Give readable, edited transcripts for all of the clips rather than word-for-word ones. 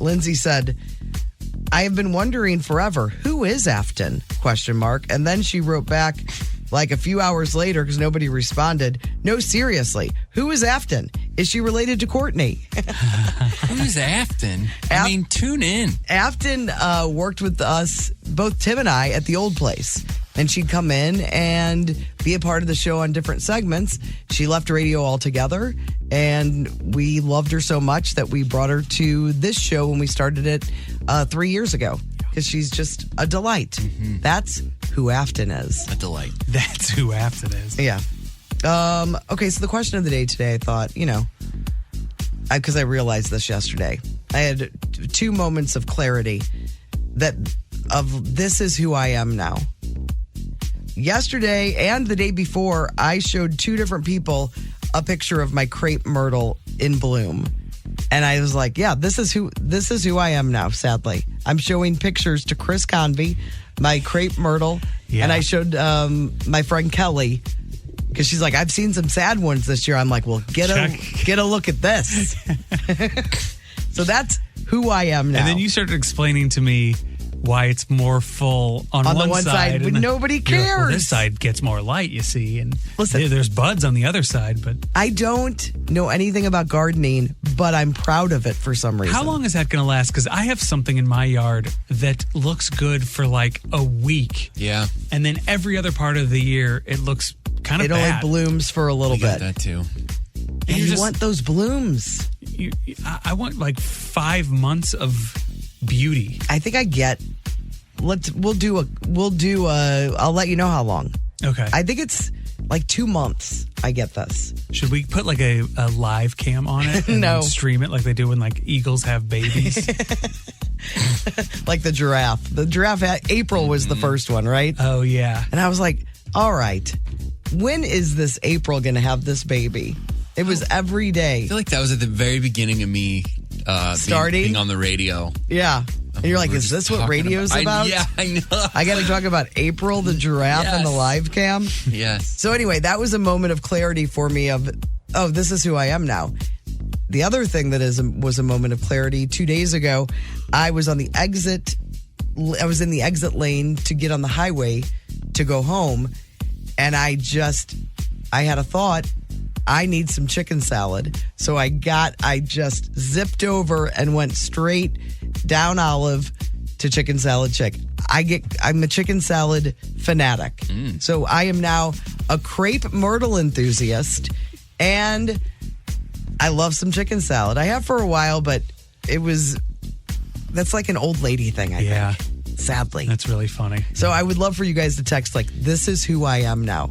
Lindsay said, I have been wondering forever, who is Afton? ? And then she wrote back like a few hours later because nobody responded. No, seriously, who is Afton? Is she related to Courtney? Who's Afton? I mean, tune in. Afton worked with us, both Tim and I, at the old place. And she'd come in and be a part of the show on different segments. She left radio altogether, and we loved her so much that we brought her to this show when we started it 3 years ago. Because she's just a delight. Mm-hmm. That's who Afton is. A delight. That's who Afton is. Yeah. Okay, so the question of the day today, I thought, because I realized this yesterday. I had 2 moments of clarity of this is who I am now. Yesterday and the day before, I showed 2 different people a picture of my crepe myrtle in bloom. And I was like, yeah, this is who I am now, sadly. I'm showing pictures to Chris Convey, my crepe myrtle. Yeah. And I showed my friend Kelly, because she's like, I've seen some sad ones this year. I'm like, well, get a look at this. So that's who I am now. And then you started explaining to me why it's more full on the one side, but nobody cares. Like, well, this side gets more light, you see, and listen, there's buds on the other side. But I don't know anything about gardening, but I'm proud of it for some reason. How long is that going to last? Because I have something in my yard that looks good for like a week. Yeah. And then every other part of the year, it looks kind of bad. It only blooms for a little bit. That too. And you want those blooms. I want like 5 months of beauty. I think I get. We'll do. I'll let you know how long. Okay. I think it's like 2 months. I get this. Should we put like a live cam on it and no. then stream it like they do when like eagles have babies? Like the giraffe. The giraffe. April was the first one, right? Oh yeah. And I was like, all right, when is this April going to have this baby? It was every day. I feel like that was at the very beginning of me starting being on the radio. Yeah. And you're like, is this what radio's about? Yeah, I know. I got to talk about April, the giraffe, and the live cam. Yes. So anyway, that was a moment of clarity for me of, oh, this is who I am now. The other thing that was a moment of clarity, 2 days ago, I was in the exit lane to get on the highway to go home. And I had a thought, I need some chicken salad. So I just zipped over and went straight down Olive to Chicken Salad Chick. I'm a chicken salad fanatic. So I am now a crepe myrtle enthusiast, and I love some chicken salad. I have for a while, but that's like an old lady thing, I think. Sadly. That's really funny. So I would love for you guys to text like, this is who I am now.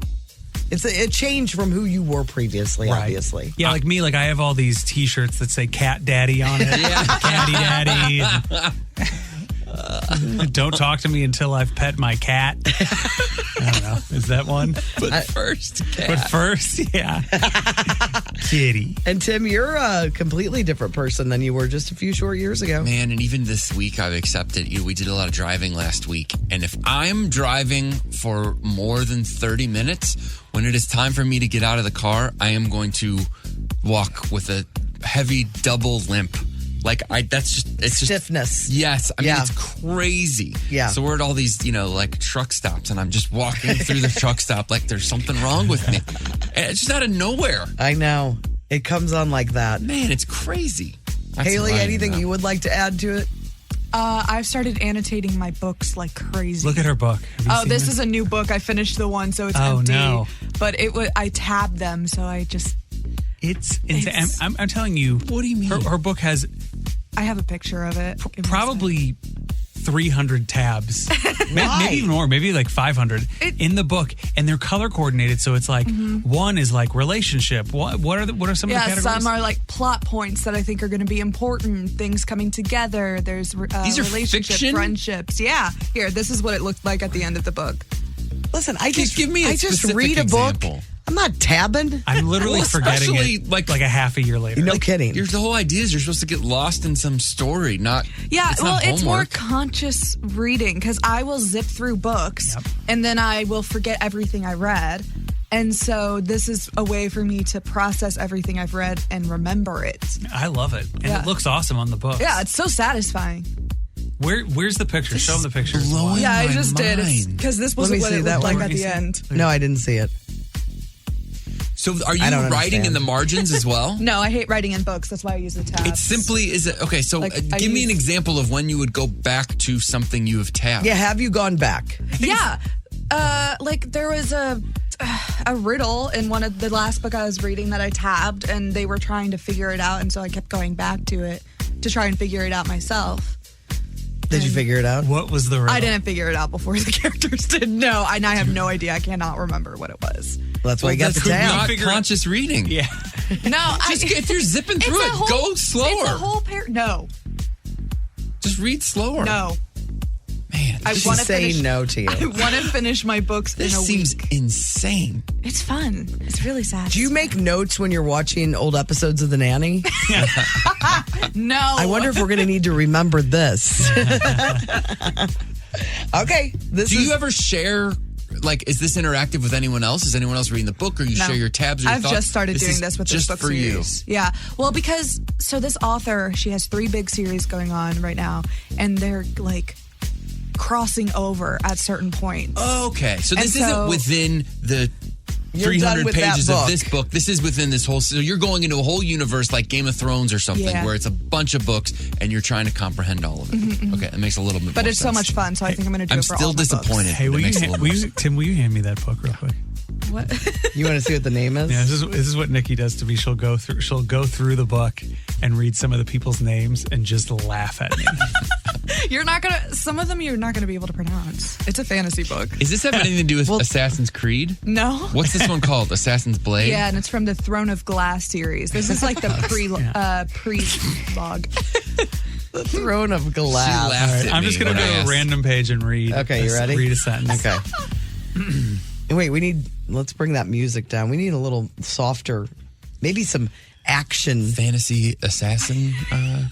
It's a change from who you were previously, right. Obviously. Yeah, like me, like I have all these T-shirts that say Cat Daddy on it. Yeah. Catty Daddy. Don't talk to me until I've pet my cat. I don't know. Is that one? But first, cat. But first, yeah. Kitty. And Tim, you're a completely different person than you were just a few short years ago. Man, and even this week I've accepted, we did a lot of driving last week. And if I'm driving for more than 30 minutes, when it is time for me to get out of the car, I am going to walk with a heavy double limp. Like it's stiffness. Yes. I mean, it's crazy. Yeah. So we're at all these, like truck stops, and I'm just walking through the truck stop like there's something wrong with me. And it's just out of nowhere. I know. It comes on like that. Man, it's crazy. Haley, anything you would like to add to it? I've started annotating my books like crazy. Look at her book. This is a new book. I finished the one, so it's empty. No. But I tabbed them, so I just... It's insane. I'm telling you. What do you mean? Her book has... I have a picture of it. Probably 300 tabs. Maybe even more. Maybe like 500 in the book. And they're color coordinated. So it's like one is like relationship. What are some of the categories? Some are like plot points that I think are going to be important. Things coming together. There's These are relationship, fiction? Friendships. Yeah. Here, this is what it looked like at the end of the book. Listen, I just read a book. I'm not tabbing. I'm literally forgetting it like a half a year later. No kidding. The whole idea is you're supposed to get lost in some story, not. Yeah, it's more homework. conscious reading because I will zip through books and then I will forget everything I read. And so this is a way for me to process everything I've read and remember it. I love it. And Yeah. it looks awesome on the book. Yeah, it's so satisfying. Where's the picture? Show them the picture. blowing Yeah, I my just did. mind. Because this Let me wasn't what see it that looked like one. at the end. No, I didn't see it. So are you I don't writing in understand. the margins as well? No, I hate writing in books. That's why I use the tabs. It simply is. Okay, so Like, I give me an use- example of when you would go back to something you have tabbed. Yeah, have you gone back? Yeah. Like there was a riddle in one of the last book I was reading that I tabbed, and they were trying to figure it out, and so I kept going back to it to try and figure it out myself. Did you figure it out? What was the riddle? I didn't figure it out before the characters did. No, and I have no idea. I cannot remember what it was. Well, that's why you got the That's tab. not Figure it- conscious reading. Yeah. No, If you're zipping through it, go slower. It's a whole No, Just read slower. no. Man, I this want She's to saying finish. no to I you. want to finish my books in this a seems week. insane. It's fun. It's really sad. Do you make notes when you're watching old episodes of The Nanny? No. I wonder if we're going to need to remember this. Okay. This Do is you ever share? Like, is this interactive with anyone else? Is anyone else reading the book, or you No. share your tabs? Or your I've thoughts? just started doing is this with just this book for series. Yeah. Well, because this author, she has 3 big series going on right now, and they're like crossing over at certain points. you. Okay, so And this so- isn't within the You're done 300 with that pages of book. this book. This is within this whole. So you're going into a whole universe like Game of Thrones or something, Yeah. where it's a bunch of books and you're trying to comprehend all of it. Okay, it makes a little bit. But more it's so sense. much fun, so I think I'm going to do I'm it for still all my disappointed. Hey, It will makes a you, little more sense. Tim, will you hand me that book real quick? Books. What? You want to see what the name is? Yeah, this is what Nikki does to me. She'll go through the book and read some of the people's names and just laugh at me. Some of them you're not going to be able to pronounce. It's a fantasy book. Is this have anything to do with Assassin's Creed? No. What's this one called? Assassin's Blade? Yeah, and it's from the Throne of Glass series. This is like the pre-log. The Throne of She Glass. laughed at I'm me just going to when go I to a asked. random page and read. Okay, you ready? Read a sentence. Okay. Wait, let's bring that music down. We need a little softer, maybe some action. Fantasy assassin. I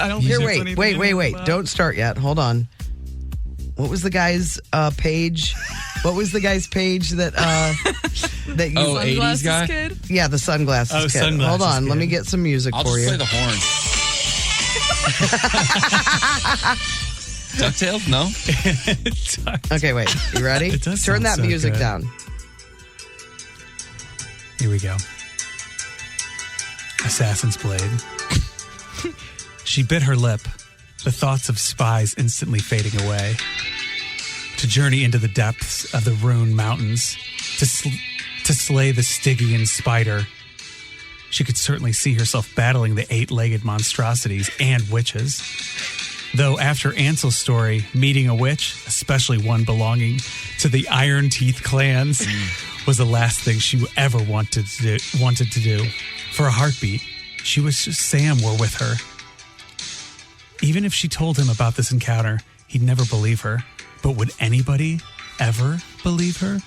don't Here, think it's anything wait. about- Don't start yet. Hold on. What was the guy's page? What was the guy's page that that you? Oh, 80s Sunglasses guy? Kid? Yeah, the sunglasses Oh, kid. Sunglasses Hold on, let Kid. me get some music I'll for just you. play the horns. DuckTales? No? Okay, wait. You ready? It does Turn sound that so music good. down. Here we go. Assassin's Blade. She bit her lip, the thoughts of spies instantly fading away. To journey into the depths of the Rune Mountains, to slay the Stygian spider. She could certainly see herself battling the 8-legged monstrosities and witches. Though after Ansel's story, meeting a witch, especially one belonging to the Iron Teeth clans, was the last thing she ever wanted to do. For a heartbeat, she wished Sam were with her. Even if she told him about this encounter, he'd never believe her. But would anybody ever believe her?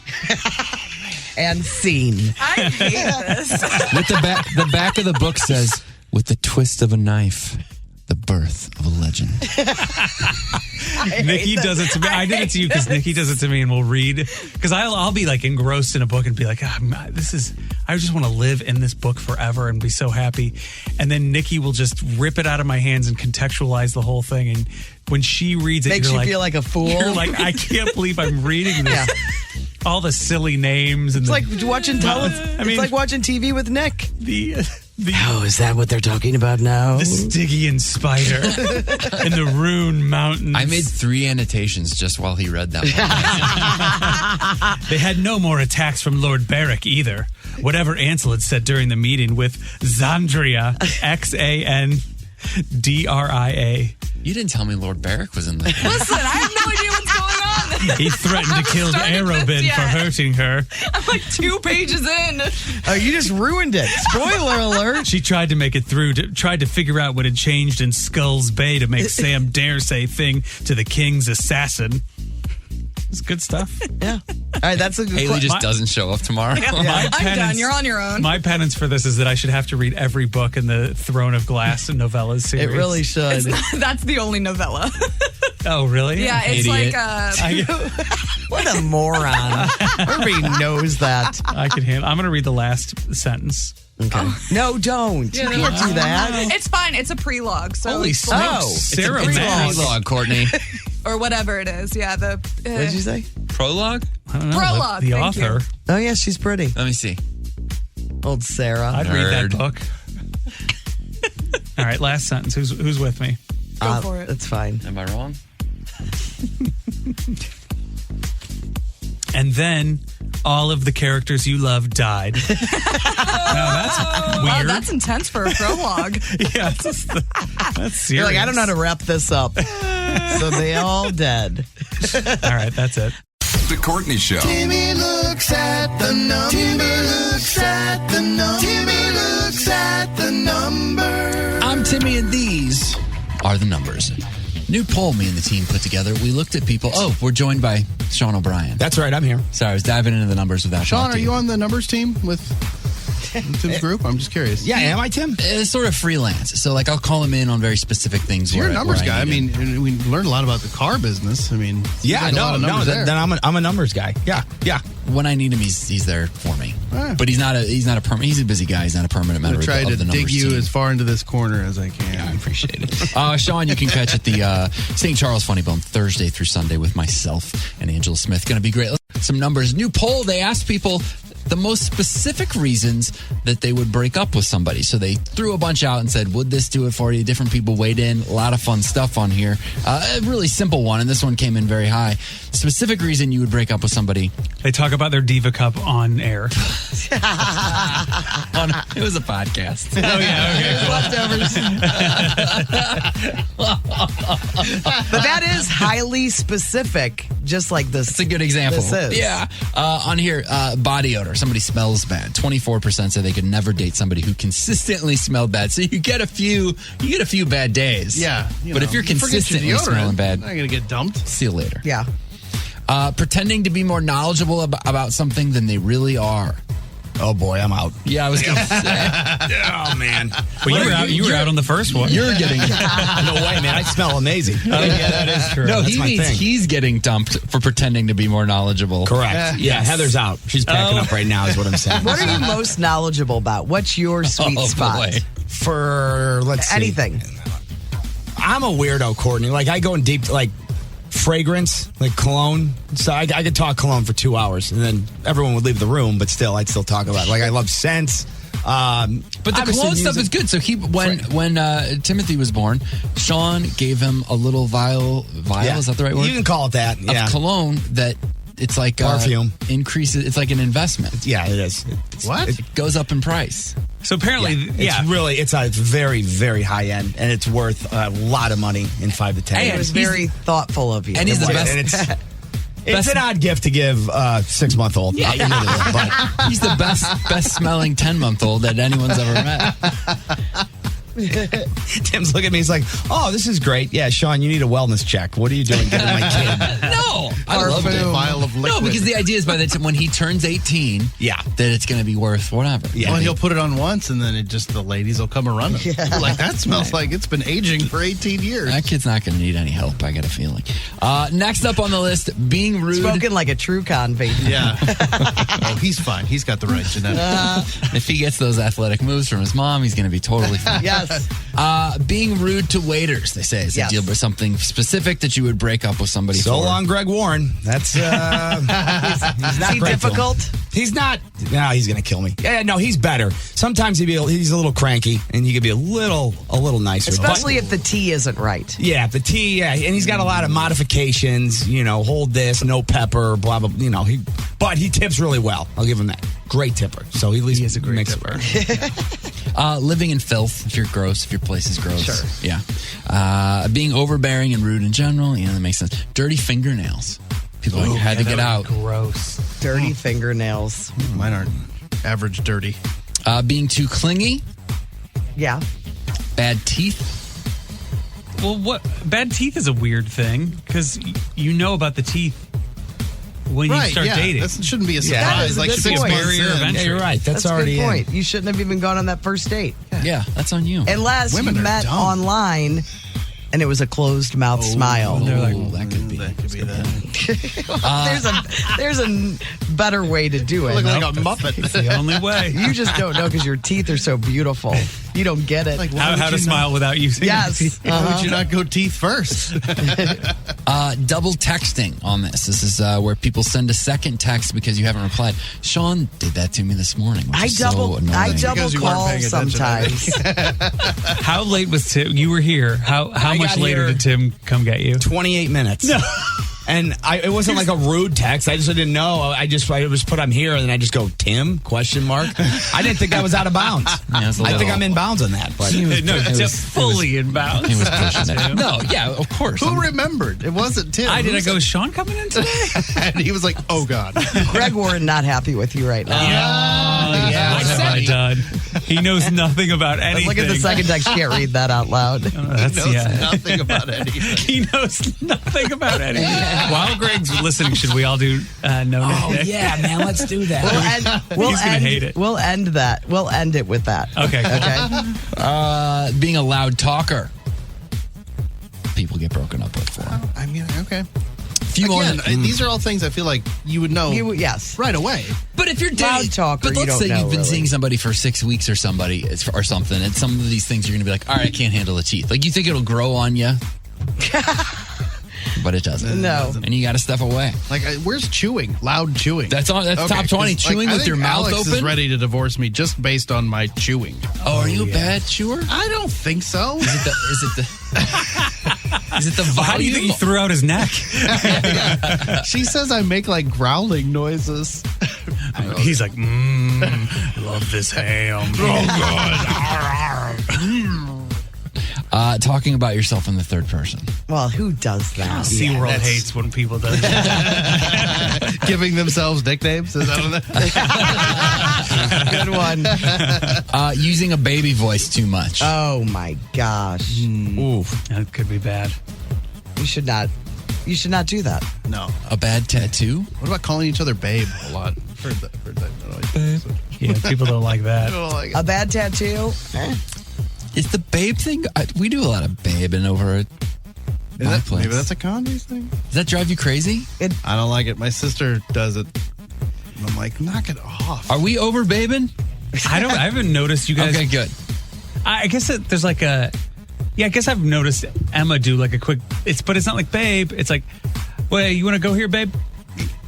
And scene. I hate this. With the back of the book says, with the twist of a knife, the birth of a legend. Nikki does it to me. I did it to you because Nikki does it to me, and we'll read. Because I'll be like engrossed in a book and be like, I just want to live in this book forever and be so happy. And then Nikki will just rip it out of my hands and contextualize the whole thing. And when she reads it, Makes you're you like, feel like a fool. You're like, I can't believe I'm reading this. All the silly names and It's like watching it's like watching TV with Nick. the Oh, is that what they're talking about now? the Stygian spider in the Rune Mountains. I made 3 annotations just while he read that one. They had no more attacks from Lord Barrick either. Whatever Ansel had said during the meeting with Xandria, Xandria. You didn't tell me Lord Barrick was in the Listen, I have no idea what's going on. He threatened to kill Started this Arobin yet. for hurting her. I'm like 2 pages in. Oh, you just ruined it. Spoiler alert. She tried to make it through, tried to figure out what had changed in Skull's Bay to make Sam dare say thing to the king's assassin. It's good stuff. Yeah. All right, that's a good Haley just My- doesn't show up tomorrow. My I'm done. You're on your own. My penance for this is that I should have to read every book in the Throne of Glass and novellas It series. really should. That's the only novella. Oh, really? Yeah, it's Idiot. like What a moron. Everybody knows that. I can handle. I'm going to read the last sentence. Okay. No, don't. You can't do that. it's fine. It's a prelogue. So Holy it's smokes, Oh, Sarah It's a Maas. prologue, Courtney. or whatever it is. Yeah, the What did you say? Prologue? I don't know, Prologue, The thank author. Oh, yeah, she's pretty. Let me see. Old Sarah. I'd read that Nerd. book. All right, last sentence. Who's with me? Go for it. That's fine. Am I wrong? And then all of the characters you love died. Now that's Wow, weird. that's intense for a prologue. yeah, that's serious. You're like, I don't know how to wrap this up. So they all dead. All right, that's it. The Courtney Show. Timmy looks at the number. Timmy looks at the number. Timmy looks at the number. I'm Timmy, and these are the numbers. New poll me and the team put together. We looked at people. Oh, we're joined by Sean O'Brien. That's right, I'm here. Sorry, I was diving into the numbers without Sean, are talking. you on the numbers team with Tim's group? I'm just curious. Yeah, am I, Tim? It's sort of freelance. So, like, I'll call him in on very specific things. You're a where- numbers where guy. I need him. mean, we learned a lot about the car business. I mean, Yeah, seems like a lot of numbers there. then I'm a numbers guy. Yeah. When I need him, he's there for me. Ah. But he's not a permanent. He's a busy guy. He's not a permanent I'm member gonna try of to the dig numbers you team. as far into this corner as I can. I appreciate it. Sean, you can catch at the St. Charles Funny Bone Thursday through Sunday with myself and Angela Smith. Going to be great. Some numbers. New poll. They asked people the most specific reasons that they would break up with somebody. So they threw a bunch out and said, would this do it for you? Different people weighed in. A lot of fun stuff on here. A really simple one, and this one came in very high. Specific reason you would break up with somebody. They talk about their Diva Cup on air. It was a podcast. Oh, yeah, okay, cool. But that is highly specific, just like this. It's a good example. This is. Yeah. On here, body odor. Somebody smells bad. 24% say they could never date somebody who consistently smelled bad. So you get a few bad days. Yeah. But if you're you forget your consistently deodorant, smelling bad, you're not going to get dumped. see you later. Yeah. Pretending to be more knowledgeable about something than they really are. Oh boy, I'm out. Yeah, I was going to say. Oh man. Well, you were out on the first one. You're getting. No way, man. I smell amazing. Oh, yeah, that is true. No, That's he my means thing. he's getting dumped for pretending to be more knowledgeable. Correct. Yeah, Heather's out. She's packing up right now is what I'm saying. What are you most knowledgeable about? What's your sweet Oh, spot? boy. For, let's see. Anything. I'm a weirdo, Courtney. Like, I go in deep, like, fragrance, like cologne. So I could talk cologne for 2 hours, and then everyone would leave the room, but still, I'd still talk about it. Like, I love scents. But the obviously cologne stuff music. is good. So when Timothy was born, Sean gave him a little vial. Yeah. Is that the right word? You can call it that. Yeah. Of cologne that it's like Perfume. Increases. It's like an investment. Yeah, it is. What? It goes up in price. So apparently, It's really, it's very, very high end, and it's worth a lot of money in 5 to 10 Hey, It years. was very thoughtful of you. And he's the And best. it's an odd gift to give a 6-month-old. Yeah, But he's the best smelling 10-month-old that anyone's ever met. Tim's looking at me. He's like, "Oh, this is great. Yeah, Sean, you need a wellness check. What are you doing giving my kid?" No, I love Open a it. vial of liquid. No, because the idea is by the time when he turns 18, Yeah. that it's going to be worth whatever. Yeah. Well, he'll put it on once, and then the ladies will come and run it. Like, that smells like it's been aging for 18 years. That kid's not going to need any help. I got a feeling. Next up on the list, being rude. Spoken like a true convict. Yeah. Oh, he's fine. He's got the right genetics. If he gets those athletic moves from his mom, he's going to be totally fine. Yes. Being rude to waiters, they say, is Yes. a deal, but something specific that you would break up with somebody So for. long, Greg Warren. That's he's not Is he great to him. difficult? He's not. No, he's gonna kill me. Yeah, no, he's better. Sometimes he's a little cranky, and he could be a little nicer. Especially But- if the tea isn't right. yeah, the tea. Yeah, and he's got a lot of modifications. You know, hold this, no pepper, blah blah. You know, but he tips really well. I'll give him that. Great tipper. So he at least is a great makes tipper. it work. Living in filth, if you're gross, if your place is gross. Sure. Yeah. Being overbearing and rude in general, that makes sense. Dirty fingernails. People had to get out. Gross. Dirty fingernails. Mine aren't average dirty. Being too clingy, Yeah. bad teeth. Well, what bad teeth is a weird thing because you know about the teeth when you start dating. That shouldn't be a That surprise. is a Like good 6 point. months Barrier of in. entry. Yeah, you're right. That's That's a already good in. point. You shouldn't have even gone on that first date. Yeah, that's on you. Unless Women you are met dumb. online and it was a closed mouth smile. They're like, that could be. That could be that. There's a better way to do it. Look like a Muppet. It's the only way. You just don't know because your teeth are so beautiful. You don't get it. Like, why How would to you smile without using your Yes. teeth. Why would you not go teeth first? Double texting on this. This is where people send a second text because you haven't replied. Sean did that to me this morning. Which I is so annoying. double Because you weren't call paying attention, sometimes. How late was Tim? You were here. How I much got later here- did Tim come get you? 28 minutes. No. And it wasn't like a rude text. I didn't know. I was put, I'm here, and then I just go, Tim? ? I didn't think that was out of bounds. Yeah, it's a I think little- I'm in bounds on that. But No, Tim's fully inbound. He was pushing it. No, yeah, of course. Who remembered? It wasn't Tim. I did. Who I go, said- is Sean coming in today? And he was like, oh, God. Greg Warren not happy with you right now. Oh, yeah. What have I done? He knows nothing about anything. Look at the second text. You can't read that out loud. That's, Knows yeah. nothing about anything. He knows nothing about anything. While Greg's listening, should we all do no oh, Nick? yeah, man, let's do that. He's gonna hate it. We'll end that. We'll end it with that. Okay. Okay. Being a loud talker. People get broken up with for. I mean, okay. Few Again, on- these are all things I feel like you would know Yes. right away. But if you're Loud dating, talker, but you let's don't say know, you've been really. seeing somebody for 6 weeks or or something, and some of these things you're gonna be like, all right, I can't handle the teeth. Like you think it'll grow on you, but it doesn't. No. and you got to step away. Like, where's chewing? Loud chewing. That's top 20. 'cause, Chewing I with think your mouth Alex is open? ready to divorce me just based on my chewing. Oh, are you a bad chewer? I don't think so. Is it the volume? How do you think he threw out his neck? She says I make like growling noises. He's like, love this ham. Talking about yourself in the third person. Well, who does that? SeaWorld hates when people do that. Giving themselves nicknames. Is that Good one. Using a baby voice too much. Oh my gosh. Oof. That could be bad. You should not do that. No. A bad tattoo? What about calling each other babe a lot? Heard that noise. Yeah, people don't like I that. don't like it. A bad tattoo? Is the babe thing? We do a lot of babing over at my place. Maybe that's a Condi's thing. Does that drive you crazy? I don't like it. My sister does it. And I'm like, knock it off. Are we over babing? I haven't noticed you guys. Okay, good. I guess there's like a. Yeah, I guess I've noticed Emma do like a quick. But it's not like babe. It's like, wait, you want to go here, babe?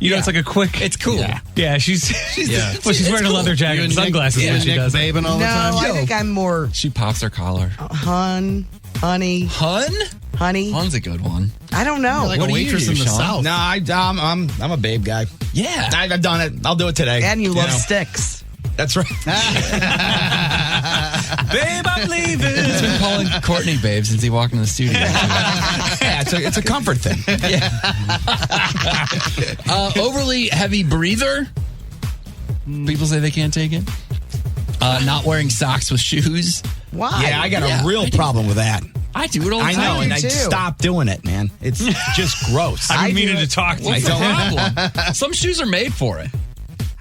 You know, it's like a quick. It's cool. Yeah, she's Yeah. well, she's wearing a leather jacket and sunglasses when she Nick does it. babing all the No, time. I think I'm more She pops her collar. honey. Hun? Honey. Hun's a good one. I don't know. You're like What a do you waitress do, in the Sean? South. No, I'm a babe guy. Yeah. I've done it. I'll do it today. And you love know. sticks. That's right. Babe, I'm leaving. He's been calling Courtney babe since he walked in the studio. Yeah, it's a comfort thing. Overly heavy breather. People say they can't take it. Not wearing socks with shoes. Why? Yeah, I got Yeah, a real problem with that. I do it all the I time. know, and I too. stopped doing it, man. It's just gross. I've been I meaning do to it. talk to you. What's the problem? Some shoes are made for it.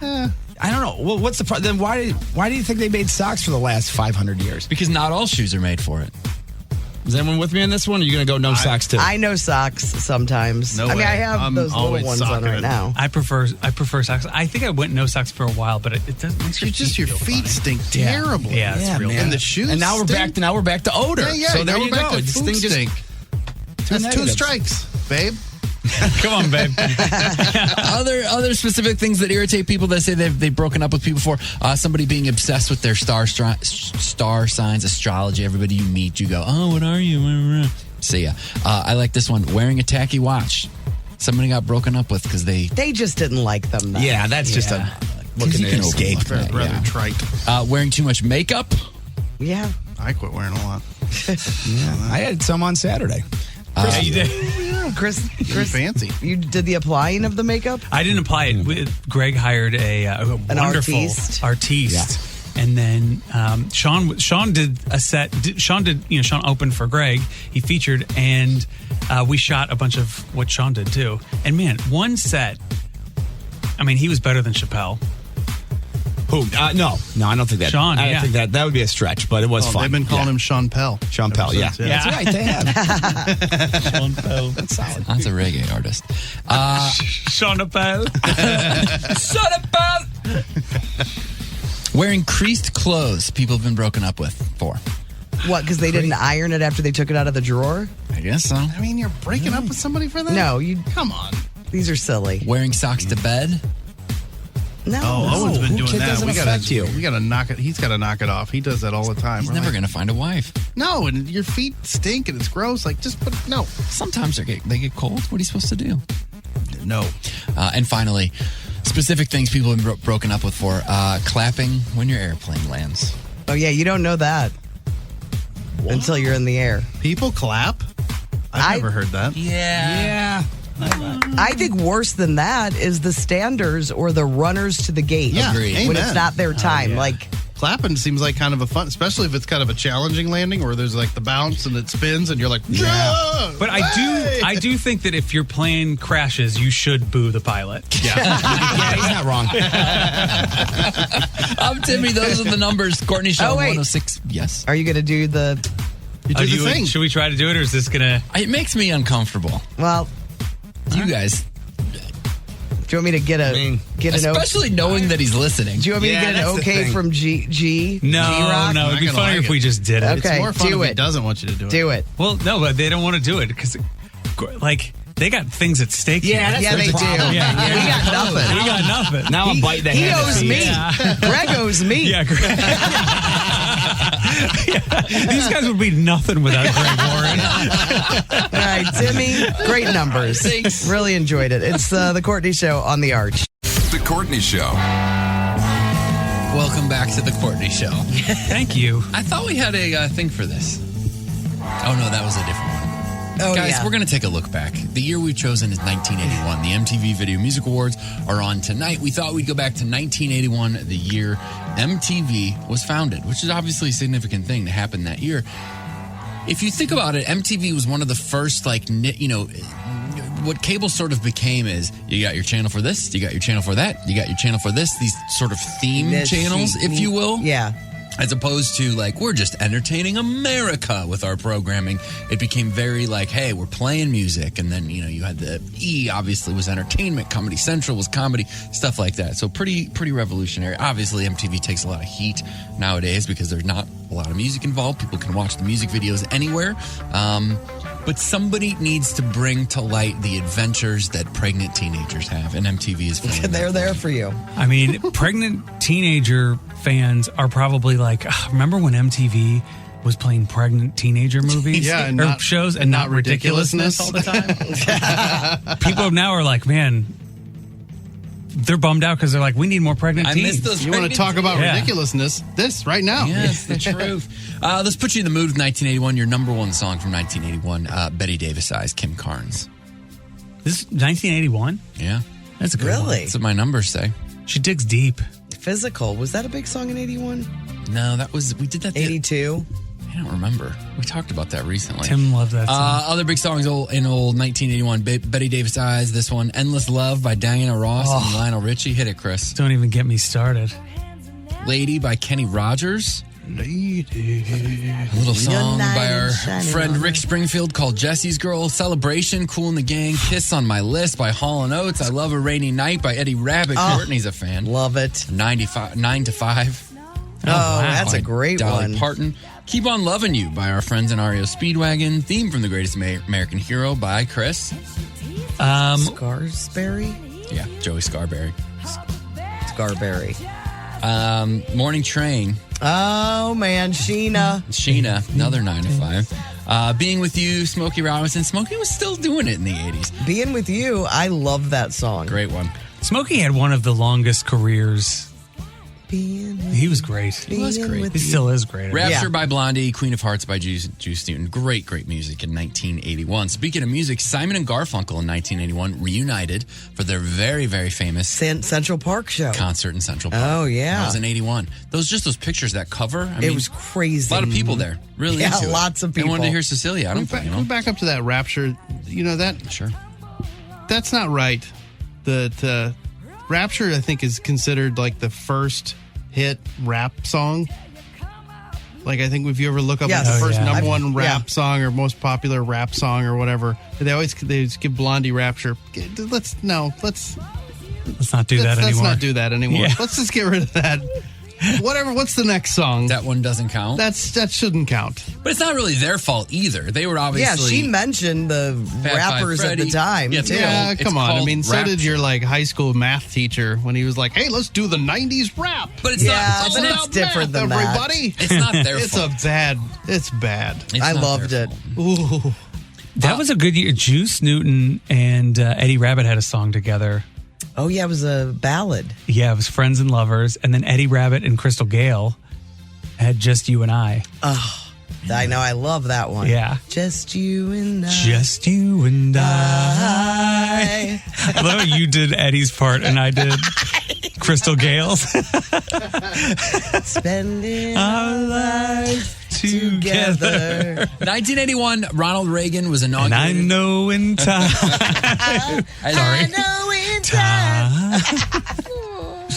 I don't know. Well, what's the problem? Then why do you think they made socks for the last 500 years? Because not all shoes are made for it. Is anyone with me on this one? Or are you going to go no socks too? I know socks sometimes. No I mean, way. I have I'm those little always ones on socking right it. now. I prefer socks. I think I went no socks for a while, but it doesn't make Your feet stink terrible. Yeah, it's real. And the shoes And now we're stink. back to odor. Yeah, So there now you we're back go. to This food thing just stink. That's two negatives. strikes, babe. Come on, babe. Other specific things that irritate people that say they've broken up with people for. Somebody being obsessed with their star signs, astrology. Everybody you meet, you go, oh, what are you? See ya. I like this one. Wearing a tacky watch. Somebody got broken up with because they They just didn't like them. Then. Yeah, that's just a looking you to can escape. overlook that, Rather yeah. trite. Wearing too much makeup. Yeah. I quit wearing a lot. I had some on Saturday. Yeah, you did. Chris, Fancy. you did the applying of the makeup? I didn't apply it. Greg hired a wonderful artiste. And then Sean did a set. Sean opened for Greg. He featured, and we shot a bunch of what Sean did too. And man, one set. I mean, he was better than Chappelle. Who? No, I don't think that. Sean, I yeah. think that would be a stretch, but it was fun. They've been calling Yeah. him Sean Pell. Sean Pell. ever Yeah. since, That's right. They have. Sean Pell. That's solid. That's a reggae artist. Sean Pell. Shut up, Bob! Wearing creased clothes people have been broken up with for. What, because they didn't iron it after they took it out of the drawer? I guess so. I mean, you're breaking up with somebody for that? No, Come on. these are silly. Wearing socks to bed. No. Owen's been who doing kid that. doesn't affect you? We gotta knock it. He's got to knock it off. He does that all the time. He's We're never like, going to find a wife. No, and your feet stink and it's gross. Like, just put no. Sometimes they get cold. What are you supposed to do? No. And finally, specific things people have been broken up with for. Clapping when your airplane lands. Oh, yeah, you don't know that until you're in the air. People clap? I've never heard that. Yeah. I think worse than that is the standers or the runners to the gate. Yeah, Agreed. When amen. it's not their time. Like, Clapping seems like kind of a fun, especially if it's kind of a challenging landing where there's like the bounce and it spins and you're like, yeah. But I do think that if your plane crashes, you should boo the pilot. Yeah, he's not wrong. I'm Timmy. Those are the numbers. Courtney Show Oh, wait. 106. Yes. are you going to do the. You do the thing. Should we try to do it, or is this gonna? It makes me uncomfortable. Well, You guys. do you want me to get an Especially knowing that he's listening. Do you want me to get an that's the okay thing. from G? No, G-Rock? no. It'd be not gonna funnier like if we it. just did it. Okay. It's more fun do if he it. doesn't want you to do it. Do it. Well, no, but they don't want to do it because, like, they got things at stake. Yeah, here. that's Yeah, they the do. problem. Yeah, We got nothing. we got nothing. Now I'm biting the He hand. owes me. Yeah. Greg owes me. Yeah, Greg. Yeah, these guys would be nothing without Greg Warren. All right, Timmy, great numbers. Thanks. Really enjoyed it. It's the Courtney Show on the Arch. The Courtney Show. Welcome back to the Courtney Show. Thank you. I thought we had a thing for this. Oh, no, that was a different one. Oh, Guys, yeah. we're going to take a look back. The year we've chosen is 1981. The MTV Video Music Awards are on tonight. We thought we'd go back to 1981, the year MTV was founded, which is obviously a significant thing to happen that year. If you think about it, MTV was one of the first, what cable sort of became is you got your channel for this, you got your channel for that, you got your channel for this, these sort of theme channels, if you will. Yeah. As opposed to we're just entertaining America with our programming. It became very hey, we're playing music. And then, you had the E obviously was entertainment, Comedy Central was comedy, stuff like that. So pretty revolutionary. Obviously MTV takes a lot of heat nowadays because there's not a lot of music involved. People can watch the music videos anywhere. But somebody needs to bring to light the adventures that pregnant teenagers have, and MTV is filling They're that. there for you. I mean, pregnant teenager fans are probably like, remember when MTV was playing pregnant teenager movies Yeah, and or not- shows and not ridiculousness all the time? People now are like, man, they're bummed out because they're like, we need more pregnant I teens. miss those You want to pregnant talk about Yeah. ridiculousness? This right now. Yes, the truth. Let's put you in the mood of 1981. Your number one song from 1981, Betty Davis Eyes, Kim Carnes. This is 1981? Yeah, That's a good one. Really? that's what my numbers say. She digs deep. Physical. Was that a big song in 81? No, we did that. 82? I don't remember. We talked about that recently. Tim loved that song. Other big songs in old 1981, Betty Davis Eyes, this one, Endless Love by Diana Ross and Lionel Richie. Hit it, Chris. Don't even get me started. Lady by Kenny Rogers. Lady. A little song knight by our in shining friend armor. Rick Springfield called Jesse's Girl. Celebration, Cool in the Gang. Kiss on My List by Hall & Oates. I Love a Rainy Night by Eddie Rabbitt. Courtney's a fan. Love it. 9 to 5 Oh, that's by a great Dolly one. Parton. Keep on Loving You by our friends in REO Speedwagon. Theme from The Greatest American Hero by Chris. Scarsberry? Yeah, Joey Scarberry. Scarberry. Morning Train. Oh, man. Sheena. Sheena, another 9 to 5. Being With You, Smokey Robinson. Smokey was still doing it in the 80s. Being With You, I love that song. Great one. Smokey had one of the longest careers. Being with He was great. He was being great. with He you. still is great. Rapture Yeah. by Blondie, Queen of Hearts by Juice Newton. Great music in 1981. Speaking of music, Simon and Garfunkel in 1981 reunited for their very, very famous Central Park show. concert in Central Park. Oh, yeah. That was in 81. Those pictures, that cover. I It mean, was crazy. a lot of people there. Really Yeah, into it. lots of They wanted to people. hear Cecilia. I don't Back, blame them. back up to that Rapture. Sure. That's not right. The Rapture, I think, is considered like the first hit rap song. Like, I think if you ever look up Yes. the first yeah. number one rap yeah. song or most popular rap song or whatever, they just give Blondie Rapture. Let's not do that let's anymore. not do that anymore. Yeah. Let's just get rid of that. Whatever. What's the next song? That one doesn't count. That shouldn't count. But it's not really their fault either. They were Yeah, obviously. she mentioned the Fat Five rappers at the Freddy. time, Yeah, too. Yeah, It's come on. I called mean, so did Rapture. your like high school math teacher when he was like, "Hey, let's do the '90s rap." But it's Yeah, not. but It's, it's not, different than that. everybody. it's not their It's fault. It's bad. It's I not loved their it. fault. Ooh. That was a good year. Juice Newton and Eddie Rabbitt had a song together. Oh, yeah, it was a ballad. Yeah, it was Friends and Lovers. And then Eddie Rabbitt and Crystal Gale had Just You and I. I know, I love that one. Yeah. Just you and I. Just You and I. I love how you did Eddie's part and I did Crystal Gale's. Spending Our lives together. 1981, Ronald Reagan was And I inaugurated. know in time. I know in time.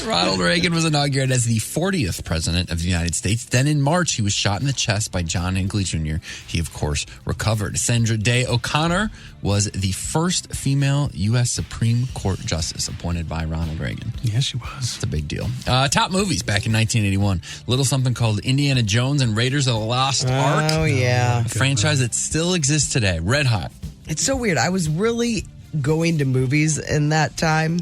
Ronald Reagan was inaugurated as the 40th president of the United States. Then in March, he was shot in the chest by John Hinckley Jr. He, of course, recovered. Sandra Day O'Connor was the first female U.S. Supreme Court justice appointed by Ronald Reagan. Yeah, she was. It's a big deal. Top movies back in 1981. Little something called Indiana Jones and Raiders of the Lost Ark. Oh, yeah. A franchise that still exists today. Red hot. It's so weird. I was really going to movies in that time,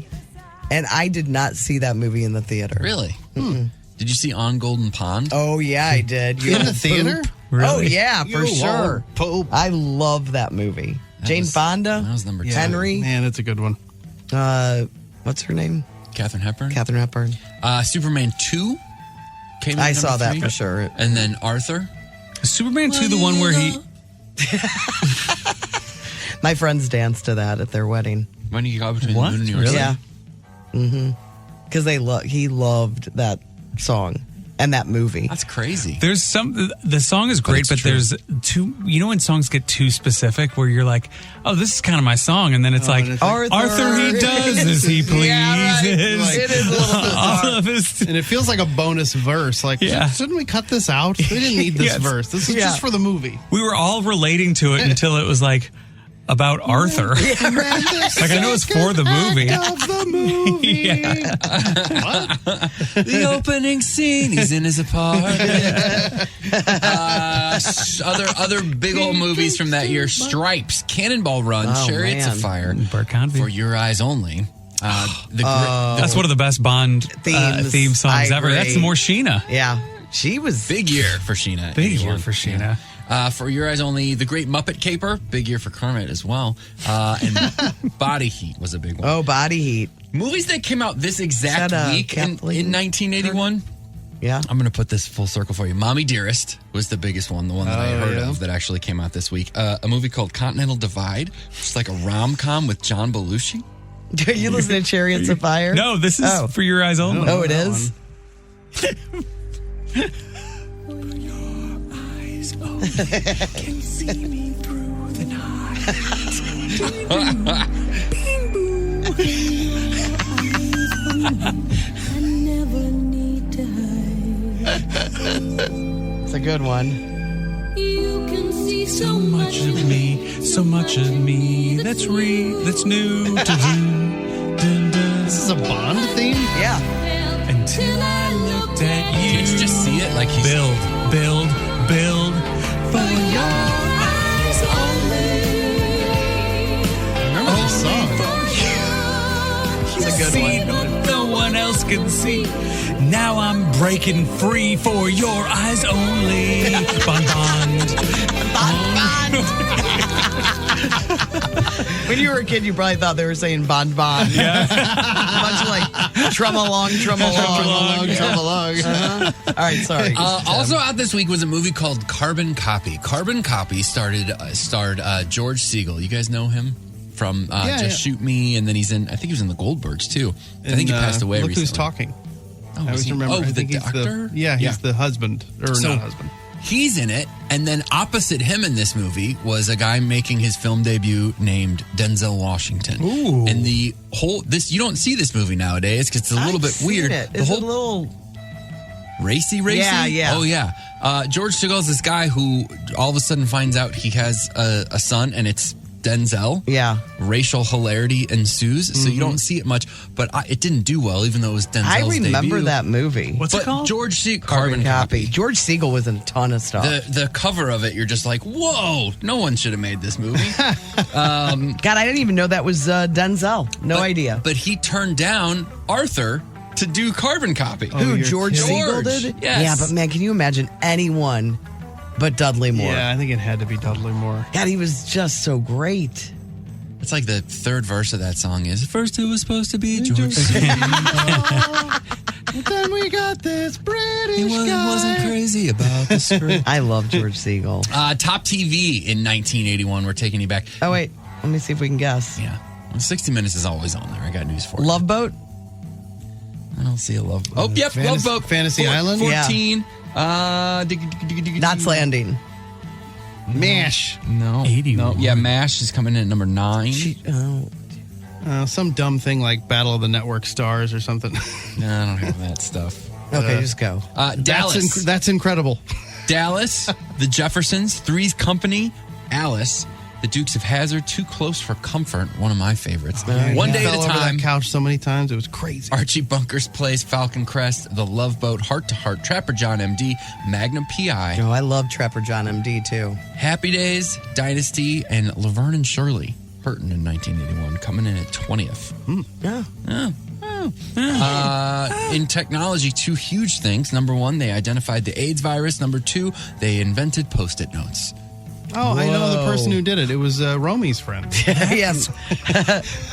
and I did not see that movie in the theater. Really? Did you see On Golden Pond? Oh, yeah, I did. You In old the theater? poop. Really? Oh, yeah, for You sure. old poop. I love that movie. Jane was- Fonda. that was number two. Henry. Man, it's a good one. What's her name? Katharine Hepburn. Catherine Hepburn. Superman 2 came in I at saw number that 3. for sure. And then Arthur. Is Superman 2 the one where he... My friends danced to that at their wedding. When you got between What? the moon and New York Really? City. Yeah. Because he loved that song and that movie. That's crazy. There's the song is great, it's but true. there's too, when songs get too specific where you're like, oh, this is kind of my song. And then it's like, and it's like, Arthur, he does as he pleases. Yeah, right. It is a little bizarre. All of his, And it feels like a bonus verse. Like, Yeah. shouldn't we cut this out? We didn't need this Yes. verse. This is Yeah. just for the movie. we were all relating to it until it was like about Arthur. Like I know it's for the movie. Of the movie. Yeah. The opening scene, he's in his apartment. Other big old movies from that year: Stripes, Cannonball Run, Oh, Chariots man. of Fire, Burt Convy. For Your Eyes Only. That's one of the best Bond theme songs I ever. That's agree. more Sheena. Yeah. She was. big year for Sheena. Big year 81. for Sheena. For Your Eyes Only, The Great Muppet Caper, big year for Kermit as well. And Body Heat was a big one. Oh, Body Heat. Movies that came out this exact Is that, week in Kathleen 1981. Yeah. I'm going to put this full circle for you. Mommy Dearest was the biggest one, the one that I heard of that actually came out this week. A movie called Continental Divide, which is like a rom-com with John Belushi. Are you listening to Chariots of Fire? No, this is For Your Eyes Only. Oh, it is? Can see me through the night. I never need to hide. It's a good one. You can see So much of me, so much of me. That's new to do. Dun, dun. This is a Bond theme? Yeah. Until I looked at you. Can't you just see it? Like he's Build for your eyes only. Remember this song? It's a good one. What no one else can see. Now I'm breaking free for your eyes only. Bond. When you were a kid, you probably thought they were saying Bon Bon. Yeah. A bunch of like Trum Along. All right, sorry. also out this week was a movie called Carbon Copy. Carbon Copy starred George Segal. You guys know him from Just Shoot Me, and then I think he was in the Goldbergs too. I think he passed away Look recently. Who's Talking. Oh, I was always he? remember. Oh, I the think he's doctor? He's the husband. Or So- not husband. He's in it, and then opposite him in this movie was a guy making his film debut named Denzel Washington. Ooh. And the whole you don't see this movie nowadays because it's a little bit I've weird. seen It. The It's whole a little. Racy? Yeah, yeah. Oh, yeah. George Segal's this guy who all of a sudden finds out he has a son, and it's Denzel. Yeah. Racial hilarity ensues, so you don't see it much, but it didn't do well, even though it was Denzel's I remember debut. that movie. What's it called? George Segal, Carbon Copy. George Segal was in a ton of stuff. The cover of it, you're just like, whoa, no one should have made this movie. God, I didn't even know that was Denzel. No idea. But he turned down Arthur to do Carbon Copy. Who, George kidding. Segal George, did? yes. Yeah, but man, can you imagine anyone but Dudley Moore? Yeah, I think it had to be Dudley Moore. God, he was just so great. It's like the third verse of that song is, first it was supposed to be George Then we got this British He guy. wasn't crazy about the script. I love George Segal. Top TV in 1981. We're taking you back. Oh, wait. Let me see if we can guess. Yeah. Well, 60 Minutes is always on there. I got news for you. Love Boat? I don't see a Love Boat. Oh, yep. Love Boat. Fantasy Island? 14. Knots Landing. MASH. No. 81. No. Yeah, MASH is coming in at number 9. Some dumb thing like Battle of the Network Stars or something. No, I don't have that stuff. Okay, just go. Dallas. That's incredible. Dallas, The Jeffersons, Three's Company, Alice, The Dukes of Hazzard, Too Close for Comfort, one of my favorites. One Day at Fell a over Time, that couch so many times it was crazy. Archie Bunker's Place, Falcon Crest, The Love Boat, Heart to Heart, Trapper John MD, Magnum PI, Oh, I love Trapper John MD, too. Happy Days, Dynasty, and Laverne and Shirley, Burton in 1981, coming in at 20th. Yeah. In technology, 2 huge things. Number 1, they identified the AIDS virus. Number 2, they invented Post-it notes. Oh, I know the Whoa. person who did it. It was Romy's friend. Yes.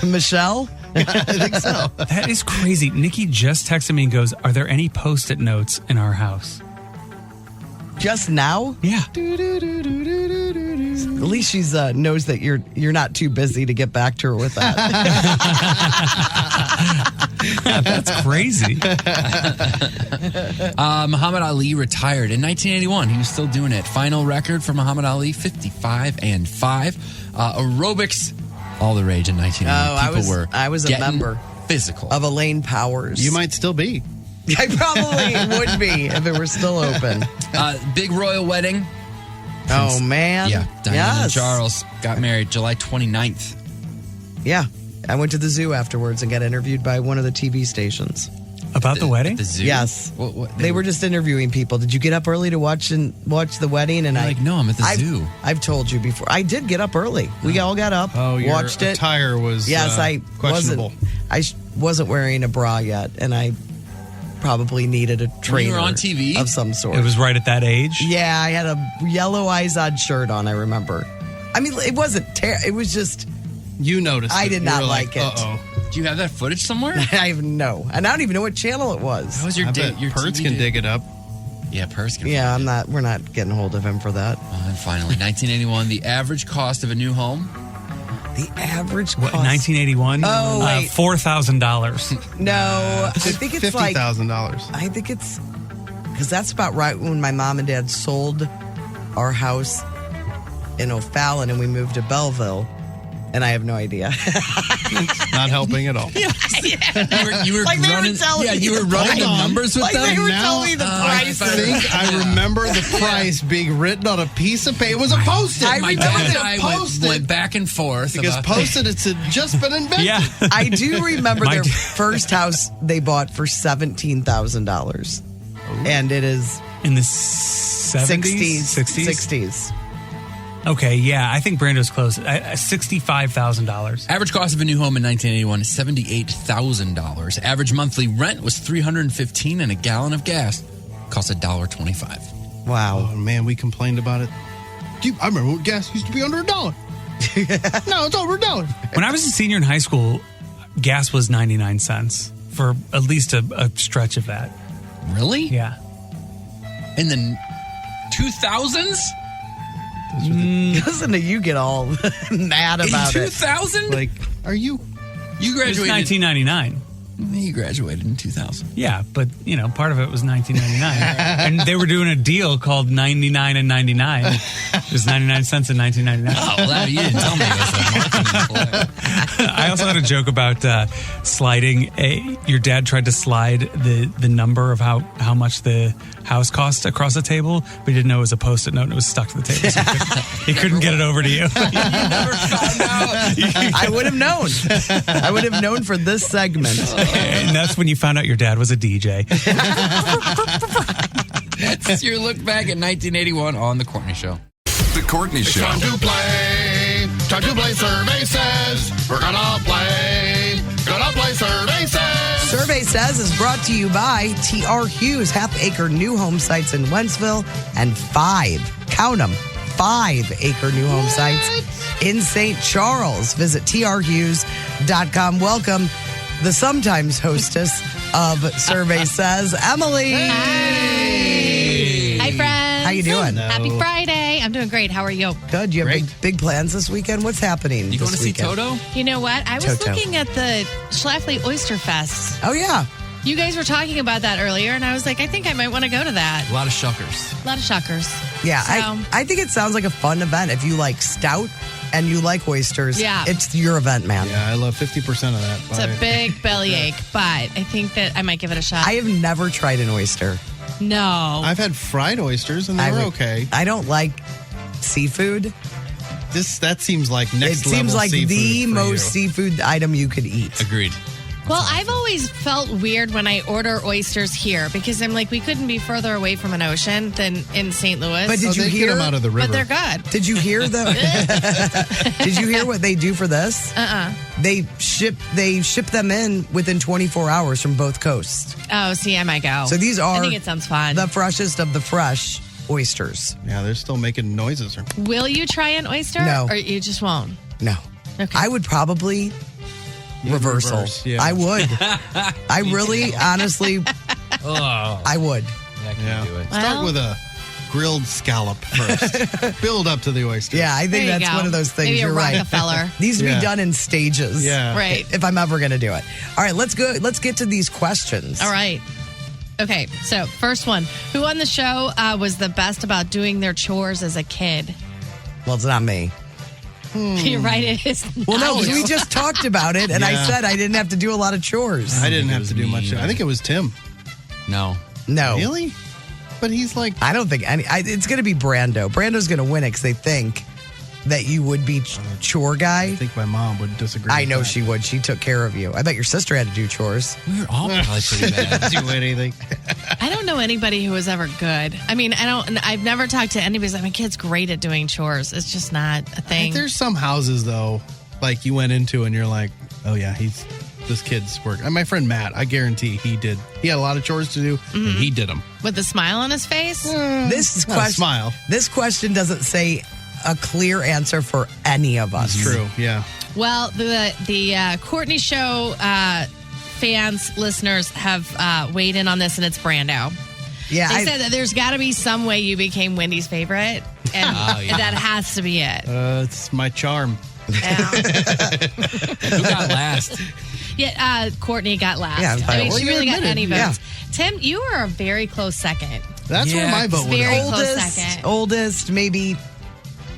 Michelle? I think so. That is crazy. Nikki just texted me and goes, "Are there any Post-it notes in our house?" Just now? Yeah. At least she's knows that you're not too busy to get back to her with that. That's crazy. Muhammad Ali retired in 1981. He was still doing it. Final record for Muhammad Ali, 55 and 5. Aerobics, all the rage in 1980. I was a getting member physical. of Elaine Powers. You might still be. I probably would be if it were still open. Big royal wedding. Oh, man. Yeah, Diana and Yes. Charles got married July 29th. Yeah. I went to the zoo afterwards and got interviewed by one of the TV stations. About the wedding? At the zoo. Yes. What, They were just interviewing people. Did you get up early to watch the wedding? And You're like, no, I'm at the zoo. I've told you before. I did get up early. We all got up, Oh, your watched it. attire was Yes, I questionable. wasn't wearing a bra yet, and I probably needed a trainer. were on TV? of some sort. It was right at that age. Yeah, I had a yellow Izod shirt on. I remember. I mean, it wasn't. It was just. You noticed. I it. did You not were like it. Uh-oh. Do you have that footage somewhere? I have no, and I don't even know what channel it was. How was your I date? bet Your Perts TV can date? dig it up. Yeah, Purse can. Yeah, I'm not. We're not getting hold of him for that. And finally, 1981, the average cost of a new home. The average What, cost. 1981? Oh, wait. $4,000. No, I think it's like. $50,000. I think it's because that's about right when my mom and dad sold our house in O'Fallon and we moved to Belleville, and I have no idea. Not helping at all. You were Like they were running. telling Yeah, me you were the running the price. numbers with Like them. they were Now, telling me the I price. think I remember the price being written on a piece of paper. It was a Post-it. I My remember dad and the I Post-it. went back and forth Because about- Post-its had just been invented. Yeah. I do remember My their d- first house they bought for $17,000, and it is In the 70s? 60s. Okay, yeah. I think Brando's close. $65,000. Average cost of a new home in 1981 is $78,000. Average monthly rent was $315, and a gallon of gas cost $1.25. Wow. Oh, man, we complained about it. I remember when gas used to be under $1. No, it's over $1. When I was a senior in high school, gas was 99 cents for at least a stretch of that. Really? Yeah. In the 2000s? Listen to you get all mad In about it. 2000? Like, are you? You It was graduated. 1999. You graduated in 2000. Yeah, but, part of it was 1999. And they were doing a deal called 99 and 99. It was 99 cents in 1999. Oh, well, you didn't tell me it was a marketing I also had a joke about sliding. Your dad tried to slide the number of how much the house cost across the table, but he didn't know it was a Post-it note and it was stuck to the table. So he couldn't get it over to you. Never found out. I would have known. I would have known for this segment. And that's when you found out your dad was a DJ. That's your look back at 1981 on The Courtney Show. The Courtney Show. Time to play Survey Says. We're gonna play Survey Says. Survey Says is brought to you by TR Hughes, half-acre new home sites in Wentzville, and 5-acre new home sites in St. Charles. Visit trhughes.com. Welcome the sometimes hostess of Survey Says, Emily. Hi, friends. How you doing? Happy Friday. I'm doing great. How are you? Good. You have big plans this weekend? What's happening You going to this see weekend? Toto? You know what? I was Toto. looking at the Schlafly Oyster Fest. Oh, yeah. You guys were talking about that earlier, and I was like, I think I might want to go to that. A lot of shuckers. A lot of shockers. Yeah, So- I think it sounds like a fun event. If you like stout and you like oysters, Yeah. it's your event, man. Yeah, I love 50% of that. It's a big bellyache, but I think that I might give it a shot. I have never tried an oyster. No. I've had fried oysters and they were okay. I don't like seafood. That seems like next It seems level like seafood the for most you. seafood item you could eat. Agreed. Well, I've always felt weird when I order oysters here because I'm like, we couldn't be further away from an ocean than in St. Louis. But did you they hear? get them out of the river? But they're good. Did you hear Did you hear what they do for this? They ship them in within 24 hours from both coasts. Oh, see, I might go. So these are I think it sounds fun. the freshest of the fresh oysters. Yeah, they're still making noises. Will you try an oyster? No. Or you just won't? No. Okay. I would probably reversal. reverse, yeah. I would. I really, honestly, I would. That can Yeah. do it. Start Well- with a grilled scallop first. Build up to the oyster. Yeah, I There think you that's go. one of those things. Maybe You're a right. Rockefeller. Needs to Yeah. be done in stages. Yeah. Right. If I'm ever going to do it. All right, let's go. Let's get to these questions. All right. Okay, so first one. Who on the show was the best about doing their chores as a kid? Well, it's not me. You're right, it is. Well, no, not because you. we just talked about it, and I Yeah. said I didn't have to do a lot of chores. I didn't think it have was to do me much. either. I think it was Tim. No. No. Really? But he's like, I don't think any. It's going to be Brando. Brando's going to win it because they think that you would be chore guy. I think my mom would disagree. I with know that. she would. She took care of you. I bet your sister had to do chores. We were all probably pretty bad. do anything. I don't know anybody who was ever good. I mean, I've never talked to anybody who's like, my kid's great at doing chores. It's just not a thing. There's some houses though, like you went into and you're like, oh yeah, this kid's work. And my friend Matt, I guarantee he did. He had a lot of chores to do, and he did them. With a smile on his face? This Not a question. smile. This question doesn't say a clear answer for any of us. True. Yeah. Well, the Courtney Show fans, listeners have weighed in on this, and it's Brando. Yeah, They said that there's got to be some way you became Wendy's favorite, and that has to be it. It's my charm. Yeah. Who got last? Yeah, Courtney got last. Yeah, I mean, well, she you really got admitted, any yeah. votes. Tim, you are a very close second. That's where Yeah, my vote would very go. close second. oldest, maybe.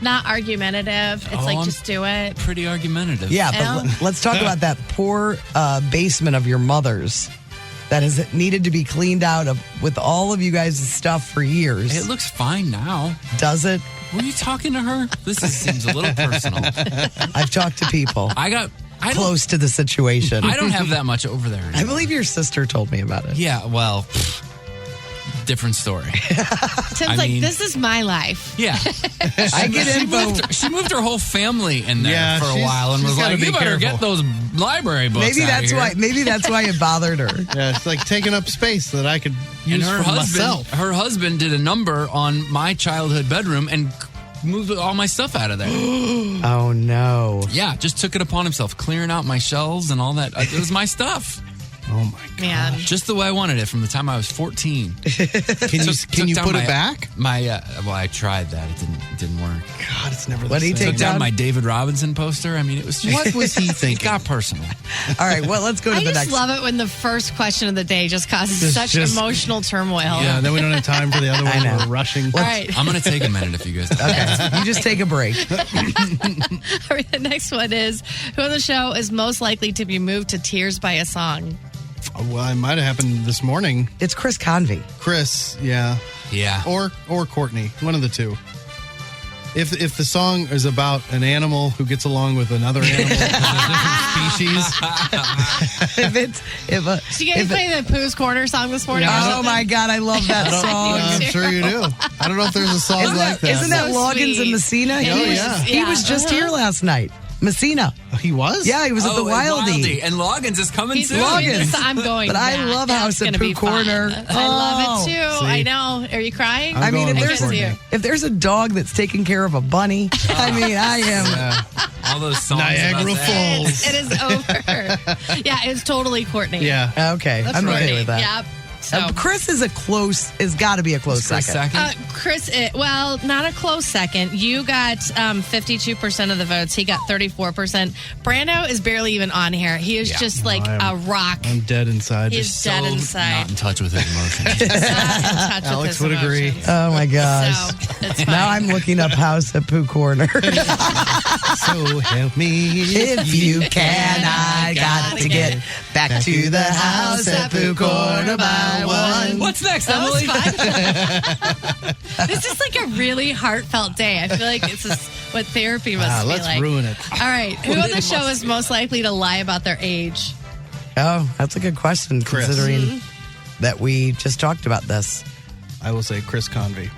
Not argumentative. It's Oh, like, I'm- just do it. Pretty argumentative. Yeah, but Al? let's talk about that poor basement of your mother's that has needed to be cleaned out of with all of you guys' stuff for years. It looks fine now. Does it? Were you talking to her? Seems a little personal. I've talked to people I don't close to the situation. I don't have that much over there. I believe your sister told me about it. Yeah, well, different story. Tim's I like, mean- this is my life. Yeah. I get info. She moved her whole family in there Yeah, for a she's- while and she's was gotta like, be you better careful." get those library books Maybe out that's here. why. Maybe that's why it bothered her. Yeah, it's like taking up space that I could And use her for husband, myself. did a number on my childhood bedroom and moved all my stuff out of there. Oh no! Yeah, just took it upon himself, clearing out my shelves and all that. It was my stuff. Oh my god! Man. Just the way I wanted it from the time I was 14. Can you down put my- it back? Well, I tried that. It didn't work. God, it's never. What do you the same. take Took down down? my David Robinson poster. I mean, it was just. What was he It thinking? got personal. All right, well, let's go to I the just next. love it when the first question of the day just causes Just- such just- emotional turmoil. Yeah, then we don't have time for the other one. know. We're rushing. All right. I'm going to take a minute if you guys. Okay, you just take a break. All right. The next one is who on the show is most likely to be moved to tears by a song? Well, it might have happened this morning. It's Chris Convey. Chris, yeah, Yeah. or Courtney, one of the two. If the song is about an animal who gets along with another animal of a different species, Did you guys play the Pooh's Corner song this morning? or Oh something? my God, I love that song. I'm sure you do. I don't know if there's a song like that. Isn't that So Loggins sweet. and Messina? It Oh, is, yeah. He was just here last night. Messina. Oh, he was? Yeah, he was at the and Wildie. And Loggins is coming He's soon. doing Loggins. this. I'm going. But I back. love That's House at gonna Pooh be fun. Corner. I love it too. See? I know. Are you crying? I'm I mean, going if with there's, Courtney. if there's a dog that's taking care of a bunny, I mean, I am. All those songs. Niagara about that. Falls. It is over. Yeah, it's totally Courtney. Yeah. Okay, That's I'm right. okay with that. Yep. So. Chris is has got to be a close Chris second. Chris, well, not a close second. You got 52% of the votes. He got 34%. Brando is barely even on here. He is just like a rock. I'm dead inside. He's dead Not inside. in touch with his emotions. Not in touch with Alex his would agree. emotions. Oh my gosh. So, it's fine. Now I'm looking up House at Pooh Corner. So help me. If you can, I got to get back to the house at Pooh Corner by one. What's next, That was Emily? fun. This is like a really heartfelt day. I feel like this is what therapy must be Let's like. ruin it. All right. Who on the show is most likely to lie about their age? Oh, that's a good question, Chris. considering that we just talked about this. I will say Chris Convey.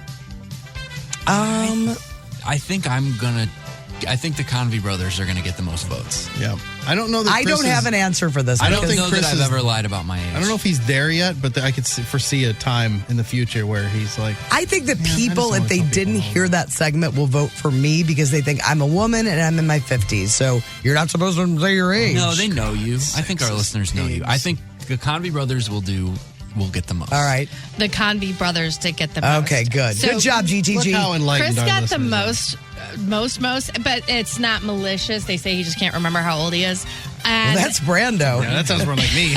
I think the Convey brothers are going to get the most votes. Yeah. I don't know that I Chris don't have an answer for this. I don't I don't think know Chris that I've is- ever lied about my age. I don't know if he's there yet, but I could foresee a time in the future where he's like, I think that Yeah, I people, just if they wanna tell didn't people. hear that segment, will vote for me because they think I'm a woman and I'm in my 50s. So you're not supposed to say your age. No, they know you. I think our listeners know you. I think the Convey brothers will get the most. All right. The Convey brothers did get the most. Okay, good. So Good job, look GTG. how enlightened Chris our got the listeners are. most, but it's not malicious. They say he just can't remember how old he is. And, Well, that's Brando. Yeah, that sounds more like me.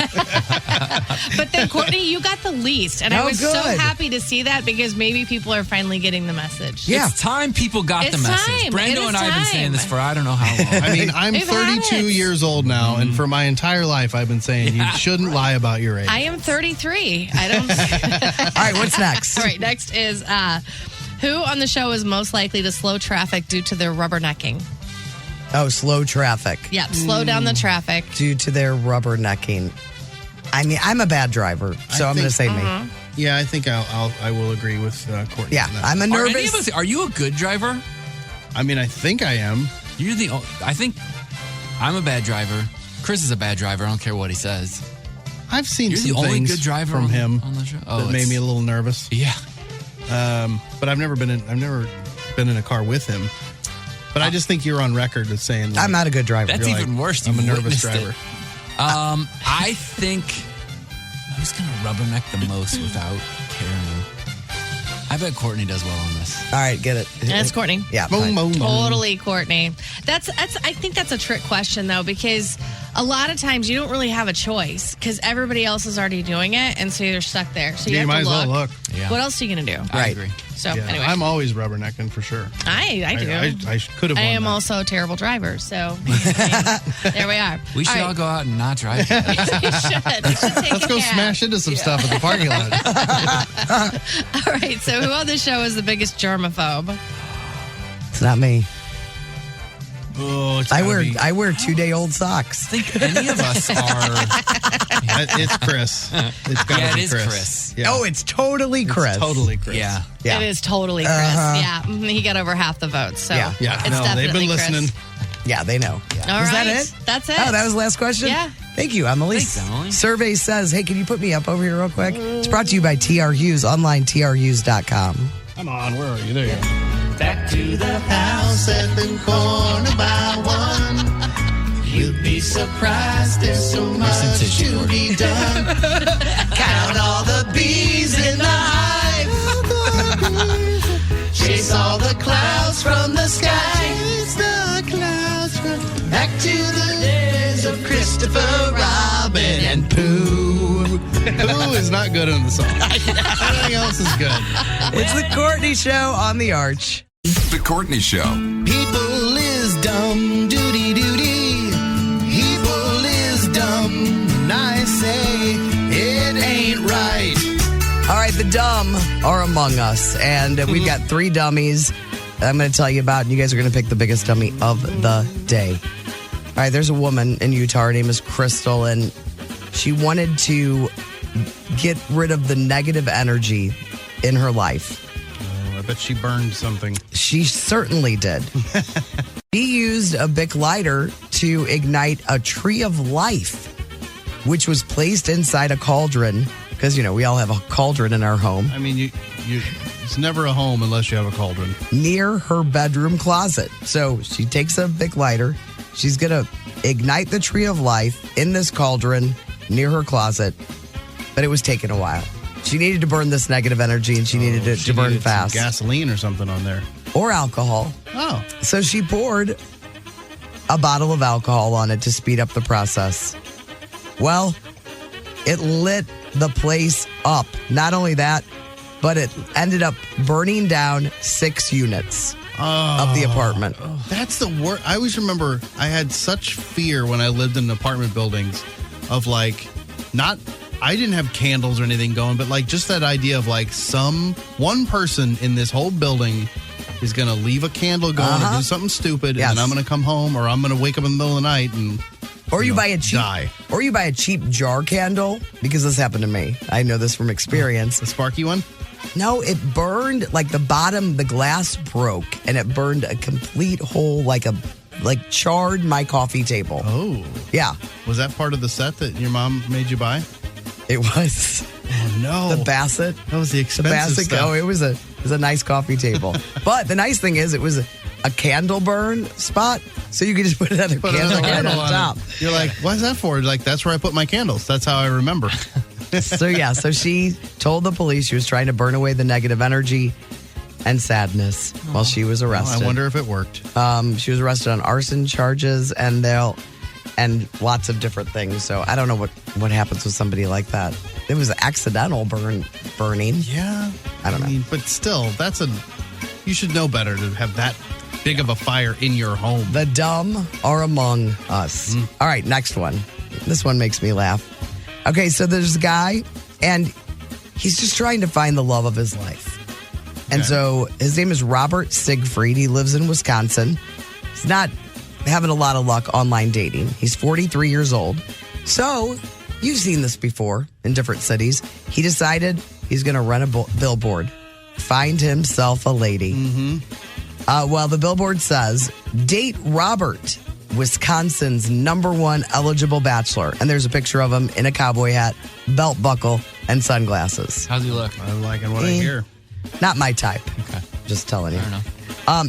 but then, Courtney, you got the least. And I Oh, was so good. happy to see that because maybe people are finally getting the message. Yeah. It's time people got the It's message. time. It Brando is and I have been saying time. this for I don't know how long. I mean, I'm We've had 32 it. years old now, and for my entire life, I've been saying you shouldn't lie about your age. I am 33. I don't. All right, what's next? All right, next is who on the show is most likely to slow traffic due to their rubbernecking? Oh, slow traffic Yep, slow down the traffic. due to their rubbernecking. I mean, I'm a bad driver, so I'm going to say Uh-huh. me. Yeah, I think I will agree with Courtney. Yeah, on that. I'm a Are any nervous. of us? Are you a good driver? I mean, I think I am. You're the. I think I'm a bad driver. Chris is a bad driver. I don't care what he says. I've seen You're some the only things good driver from him on the show. that made me a little nervous. Yeah. But I've never been in a car with him. But I just think you're on record as saying like, I'm not a good driver. That's you're even like, worse. I'm a You nervous witnessed driver. it. I think who's going to rubberneck the most without caring? I bet Courtney does well on this. All right, get it. That's Courtney. Yeah. Boom, fine. boom, boom. Totally, Courtney. That's. I think that's a trick question though, because a lot of times you don't really have a choice because everybody else is already doing it, and so you're stuck there. So you, You have might to as look. well look. Yeah. What else are you gonna do? I Right. agree. So Yeah, anyway, I'm always rubbernecking for sure. I do. I could have. I won am that. also a terrible driver, so there we are. We should all right. go out and not drive. We should. We should take Let's a go cab. smash into some stuff at the parking lot. All right. So who on the show is the biggest germaphobe? It's not me. Oh, it's I gotta wear be- 2-day-old socks. I think any of us are. It's Chris. It's gotta Yeah, it be is Chris. Yeah. Oh, it's totally It's Chris. totally Chris. Yeah. Yeah. It is totally Chris. Yeah, he got over half the votes. So Yeah. Yeah. it's No, they've definitely been Chris. listening. Yeah, they know. Yeah. All Was right. that it? That's it. Oh, that was the last question? Yeah. Thank you, Emily. Thanks, Emily. Survey says, hey, can you put me up over here real quick? It's brought to you by TR Hughes, online trhughes.com. Come on, where are you? There you go. Back to the house at the corner by one. You'd be surprised there's so much to be done. Count all the bees in the hive. Chase all the clouds from the sky. Chase the clouds from... Back to the days of Christopher Robin and Pooh. Pooh is not good in the song. Everything else is good. It's the Courtney Show on the Arch. The Courtney Show. People is dumb, doody doody. People is dumb, and I say it ain't right. All right, the dumb are among us, and we've got 3 dummies that I'm going to tell you about, and you guys are going to pick the biggest dummy of the day. All right, there's a woman in Utah. Her name is Crystal, and she wanted to get rid of the negative energy in her life. Oh, I bet she burned something. She certainly did. She used a Bic lighter to ignite a tree of life, which was placed inside a cauldron. Because, you know, we all have a cauldron in our home. I mean, it's never a home unless you have a cauldron. Near her bedroom closet. So she takes a Bic lighter. She's going to ignite the tree of life in this cauldron near her closet. But it was taking a while. She needed to burn this negative energy, and she needed it to burn fast. Some gasoline or something on there. Or alcohol. Oh. So she poured a bottle of alcohol on it to speed up the process. Well, it lit the place up. Not only that, but it ended up burning down 6 units of the apartment. That's the worst. I always remember I had such fear when I lived in apartment buildings of like, I didn't have candles or anything going, but like just that idea of like one person in this whole building is going to leave a candle going or do something stupid, and then I'm going to come home, or I'm going to wake up in the middle of the night and... Or you buy a cheap jar candle, because this happened to me. I know this from experience. The sparky one? No, it burned like the bottom, the glass broke, and it burned a complete hole, like charred my coffee table. Oh. Yeah. Was that part of the set that your mom made you buy? It was. Oh no. The Bassett. That was the expensive stuff. Oh, it was a nice coffee table. But the nice thing is it was a candle burn spot, so you could just put another candle on top. You're like, what's that for? Like, that's where I put my candles. That's how I remember. So she told the police she was trying to burn away the negative energy and sadness while she was arrested. I wonder if it worked. She was arrested on arson charges and lots of different things. So I don't know what happens with somebody like that. It was accidental burning. Yeah. I don't know. But still, you should know better to have that big of a fire in your home. The dumb are among us. All right, next one. This one makes me laugh. Okay, so there's a guy, and he's just trying to find the love of his life. And so his name is Robert Siegfried. He lives in Wisconsin. He's not having a lot of luck online dating. He's 43 years old. So you've seen this before in different cities. He decided he's going to run a billboard. Find himself a lady. Well, the billboard says, "Date Robert, Wisconsin's #1 eligible bachelor." And there's a picture of him in a cowboy hat, belt buckle, and sunglasses. How's he look? I'm liking what I hear. Not my type. Okay. Just telling you. I don't know.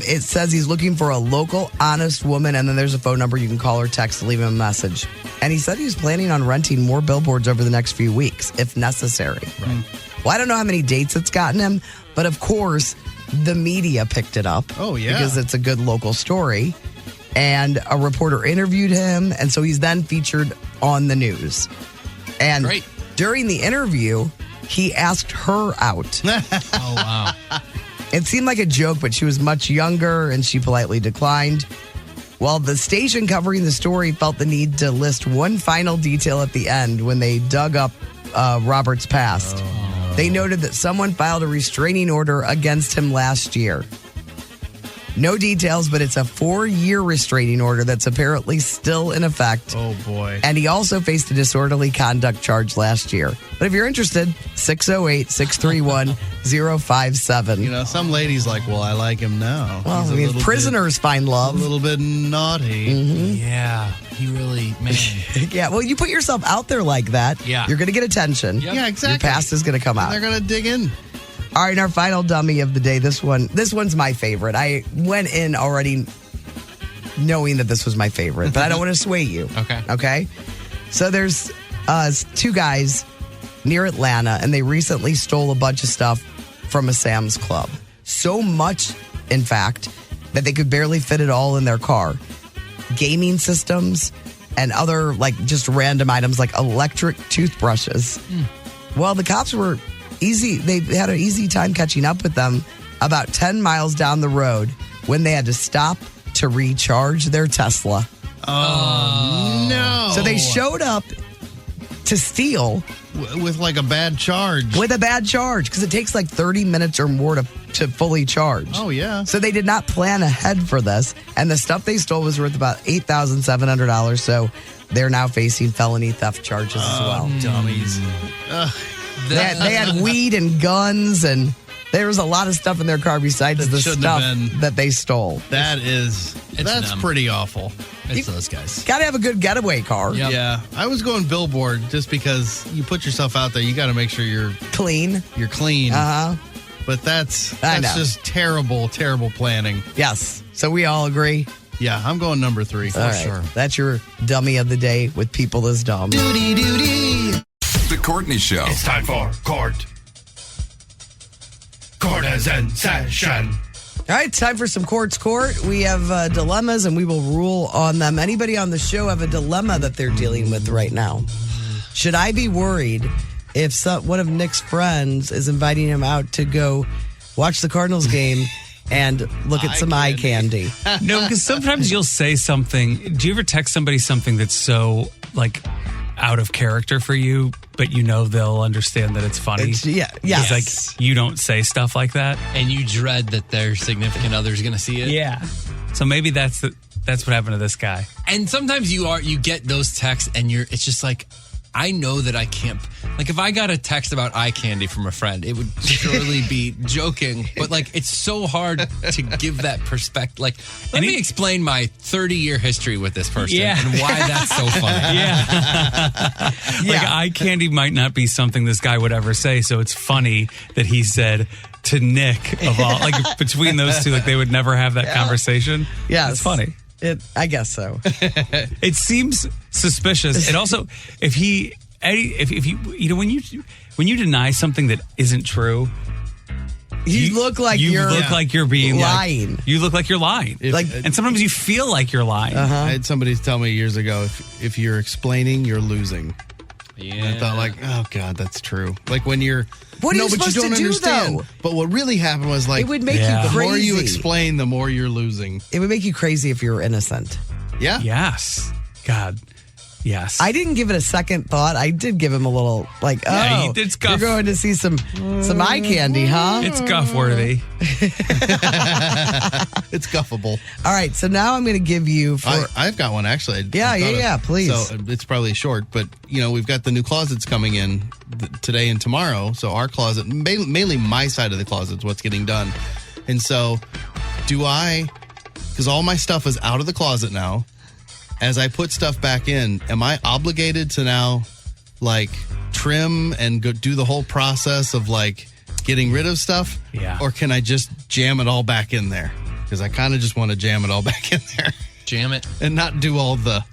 It says he's looking for a local, honest woman, and then there's a phone number you can call or text to leave him a message. And he said he's planning on renting more billboards over the next few weeks, if necessary. Right. Well, I don't know how many dates it's gotten him, but of course, the media picked it up. Oh, yeah. Because it's a good local story. And a reporter interviewed him, and so he's then featured on the news. And during the interview, he asked her out. Oh, wow. It seemed like a joke, but she was much younger, and she politely declined. Well, the station covering the story felt the need to list one final detail at the end when they dug up Robert's past. Oh. They noted that someone filed a restraining order against him last year. No details, but it's a 4-year restraining order that's apparently still in effect. Oh, boy. And he also faced a disorderly conduct charge last year. But if you're interested, 608-631-057. You know, some ladies like, well, I like him now. Well, I mean, prisoners find love. A little bit naughty. Yeah, he really, man. Yeah, well, you put yourself out there like that, you're going to get attention. Yeah, exactly. Your past is going to come out. They're going to dig in. All right, our final dummy of the day. This one's my favorite. I went in already knowing that this was my favorite, but I don't want to sway you. Okay. Okay. So there's two guys near Atlanta, and they recently stole a bunch of stuff from a Sam's Club. So much, in fact, that they could barely fit it all in their car. Gaming systems and other, like, just random items like electric toothbrushes. Well, the cops were easy. They had an easy time catching up with them about 10 miles down the road when they had to stop to recharge their Tesla. Oh, no. So they showed up to steal with like a bad charge. with a bad charge because it takes like 30 minutes or more to fully charge. Oh, yeah. So they did not plan ahead for this. And the stuff they stole was worth about $8,700. So they're now facing felony theft charges as well. Dummies. They had weed and guns, and there was a lot of stuff in their car besides That the shouldn't stuff have been. that they stole. That's them. pretty awful. It's those guys. Got to have a good getaway car. Yep. Yeah. I was going billboard just because you put yourself out there. You got to make sure you're Clean. clean. Uh-huh. But that's I know. just terrible, terrible planning. Yes. So we all agree? Yeah, I'm going number 3. All right. That's your dummy of the day with people as dumb. The Courtney Show. It's time for Court. Court is in session. All right, time for some Court's Court. We have dilemmas, and we will rule on them. Anybody on the show have a dilemma that they're dealing with right now? Should I be worried if one of Nick's friends is inviting him out to go watch the Cardinals game and look at some eye candy? No, because sometimes you'll say something. Do you ever text somebody something that's so, like, out of character for you, but you know they'll understand that it's funny? Yeah. It's like, you don't say stuff like that. And you dread that their significant other's going to see it. Yeah. So maybe that's what happened to this guy. And sometimes you get those texts and it's just like, I know that I can't. Like, if I got a text about eye candy from a friend, it would surely be joking. But, like, it's so hard to give that perspective. Like, let me explain my 30-year history with this person and why that's so funny. Like, eye candy might not be something this guy would ever say. So it's funny that he said to Nick, of all, like, between those two, like, they would never have that conversation. Yeah. It's funny. I guess so. It seems suspicious. And also, if you when you deny something that isn't true, you look like you're being lying. You look like you're lying. And sometimes you feel like you're lying. I had somebody tell me years ago, if you're explaining, you're losing. Yeah. And I thought, like, oh, God, that's true. Like, when you're... What are you supposed to do, though? But what really happened was, like... It would make you the crazy. more you explain, the more you're losing. It would make you crazy if you were innocent. Yeah? Yes. God. Yes. I didn't give it a second thought. I did give him a little, like, Yeah, it's you're going to see some eye candy, huh? It's guff worthy. It's guffable. All right, so now I'm going to give you I've got one, actually. Please. So it's probably short, but, we've got the new closets coming in today and tomorrow. So our closet, mainly my side of the closet is what's getting done. And so because all my stuff is out of the closet now, as I put stuff back in, am I obligated to now, like, trim and go do the whole process of, like, getting rid of stuff? Yeah. Or can I just jam it all back in there? Because I kind of just want to jam it all back in there. Jam it. And not do all the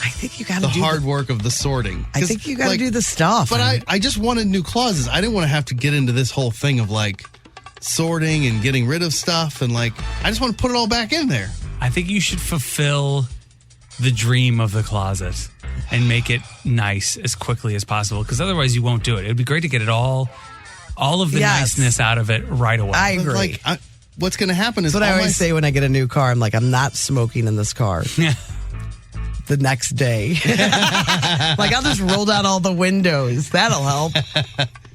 I think you got to do hard work of the sorting. I think you got to do the stuff. But I just wanted new closets. I didn't want to have to get into this whole thing of, like, sorting and getting rid of stuff. And, like, I just want to put it all back in there. I think you should fulfill the dream of the closet and make it nice as quickly as possible, because otherwise you won't do it. It'd be great to get it all of the niceness out of it right away. I agree. Like, what's going to happen is what I always say when I get a new car. I'm like, I'm not smoking in this car. The next day. Like, I'll just roll down all the windows. That'll help.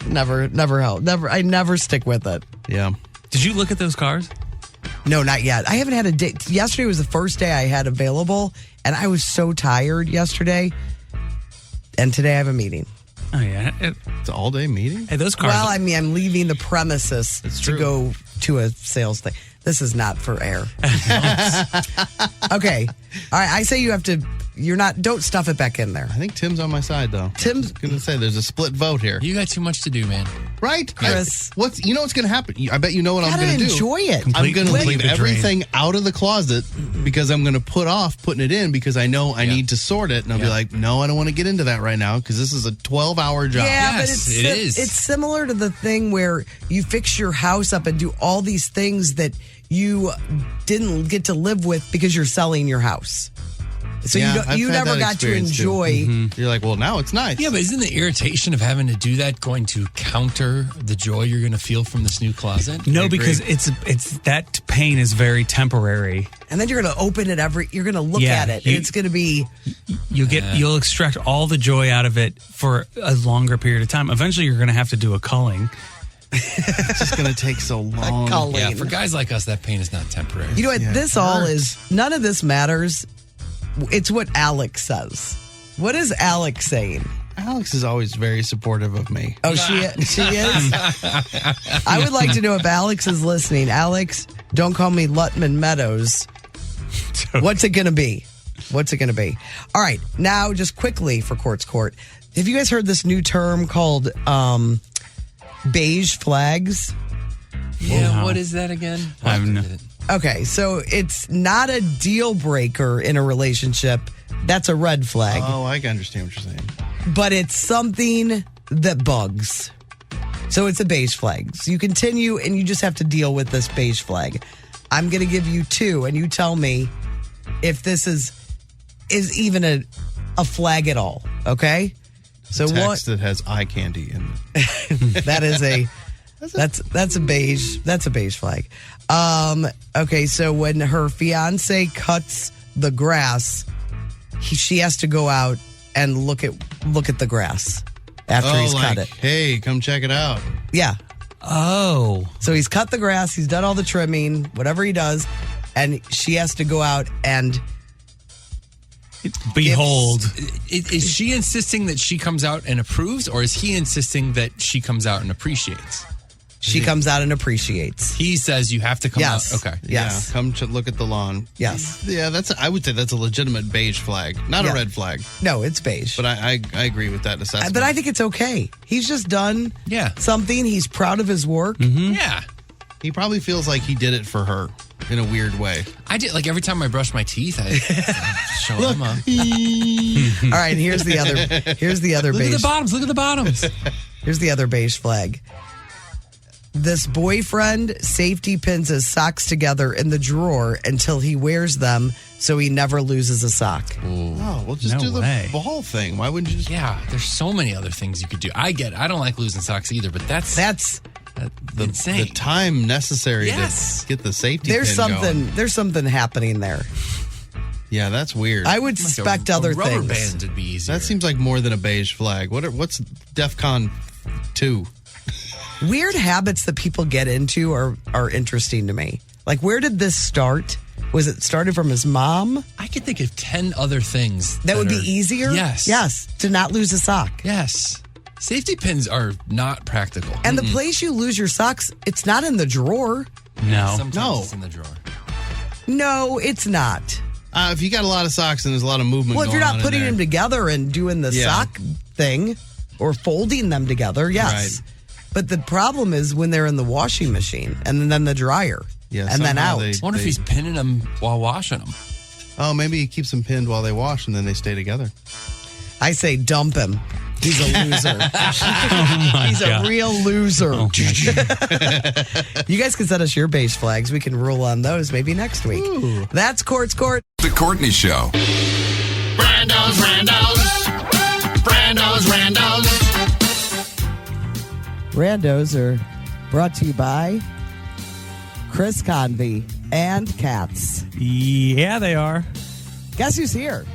Never help. I never stick with it. Yeah. Did you look at those cars? No, not yet. I haven't had a date. Yesterday was the first day I had available, and I was so tired yesterday. And today I have a meeting. Oh, yeah. It's an all-day meeting? Hey, those cars. Well, I mean, I'm leaving the premises to go to a sales thing. This is not for air. Okay. All right. I say you have to don't stuff it back in there. I think Tim's on my side, though. Tim's going to say there's a split vote here. You got too much to do, man. Right? Chris. What's going to happen? I bet you know what I'm going to do. Enjoy it. I'm going to Complete leave the drain. everything out of the closet because I'm going to put off putting it in because I know I need to sort it. And I'll be like, no, I don't want to get into that right now because this is a 12-hour job. Yeah, Yes, but it is. It's similar to the thing where you fix your house up and do all these things that you didn't get to live with because you're selling your house. So I've you had never that got to experience, too. enjoy. You're like, well, now it's nice. Yeah, but isn't the irritation of having to do that going to counter the joy you're going to feel from this new closet? No, because it's that pain is very temporary. And then you're going to open it you're going to look Yeah, at it. And it's going to be. You'll extract all the joy out of it for a longer period of time. Eventually, you're going to have to do a culling. It's just going to take so long. culling. Yeah, for guys like us, that pain is not temporary. You know what? Yeah, This it all hurts. is. None of this matters. It's what Alex says. What is Alex saying? Alex is always very supportive of me. Oh, she is? I would like to know if Alex is listening. Alex, don't call me Lutman Meadows. What's it going to be? What's it going to be? All right. Now, just quickly for Court's Court. Have you guys heard this new term called beige flags? Yeah, what is that again? Okay, so it's not a deal breaker in a relationship. That's a red flag. Oh, I can understand what you're saying. But it's something that bugs. So it's a beige flag. So you continue and you just have to deal with this beige flag. I'm going to give you 2 and you tell me if this is even a flag at all, okay? So Text that has eye candy in it. that is that's a beige flag. Okay, so when her fiance cuts the grass, she has to go out and look at the grass after he's cut it. Hey, come check it out. Yeah. Oh. So he's cut the grass, he's done all the trimming, whatever he does, and she has to go out and behold. Is she insisting that she comes out and approves, or is he insisting that she comes out and appreciates? She comes out and appreciates. He says you have to come Yes. out. Okay. Yes. Yeah, come look at the lawn. Yes. Yeah, I would say that's a legitimate beige flag, not Yeah. a red flag. No, it's beige. But I agree with that assessment. But I think it's okay. He's just done something. He's proud of his work. Yeah. He probably feels like he did it for her in a weird way. I did, like every time I brush my teeth, I show Emma. All right, here's the other Look beige. at the bottoms. Look at the bottoms. Here's the other beige flag. This boyfriend safety pins his socks together in the drawer until he wears them so he never loses a sock. Oh, well, just No do the way. ball thing. Why wouldn't you just... Yeah, there's so many other things you could do. I don't like losing socks either, but that's insane. The time necessary Yes. to get the safety There's pin something. going. There's something happening there. Yeah, that's weird. I would suspect other rubber things. band would be easier. That seems like more than a beige flag. What's DEFCON 2? Weird habits that people get into are interesting to me. Like, where did this start? Was it started from his mom? I could think of 10 other things That would be are- easier? Yes. Yes. To not lose a sock. Yes. Safety pins are not practical. And the place you lose your socks, it's not in the drawer. No. Sometimes it's in the drawer. No, it's not. If you got a lot of socks and there's a lot of movement Well, if you're going not on putting in there. them together and doing the Yeah. sock thing or folding them together, yes. Right. But the problem is when they're in the washing machine and then the dryer Yeah, and then somehow out. they- I wonder if he's pinning them while washing them. Oh, maybe he keeps them pinned while they wash and then they stay together. I say dump him. He's a loser. He's God. a real loser. Oh, You guys can send us your beige flags. We can rule on those maybe next week. That's Court's Court. The Courtney Show. Randos are brought to you by Chris Convey and Cats. Yeah, they are. Guess who's here?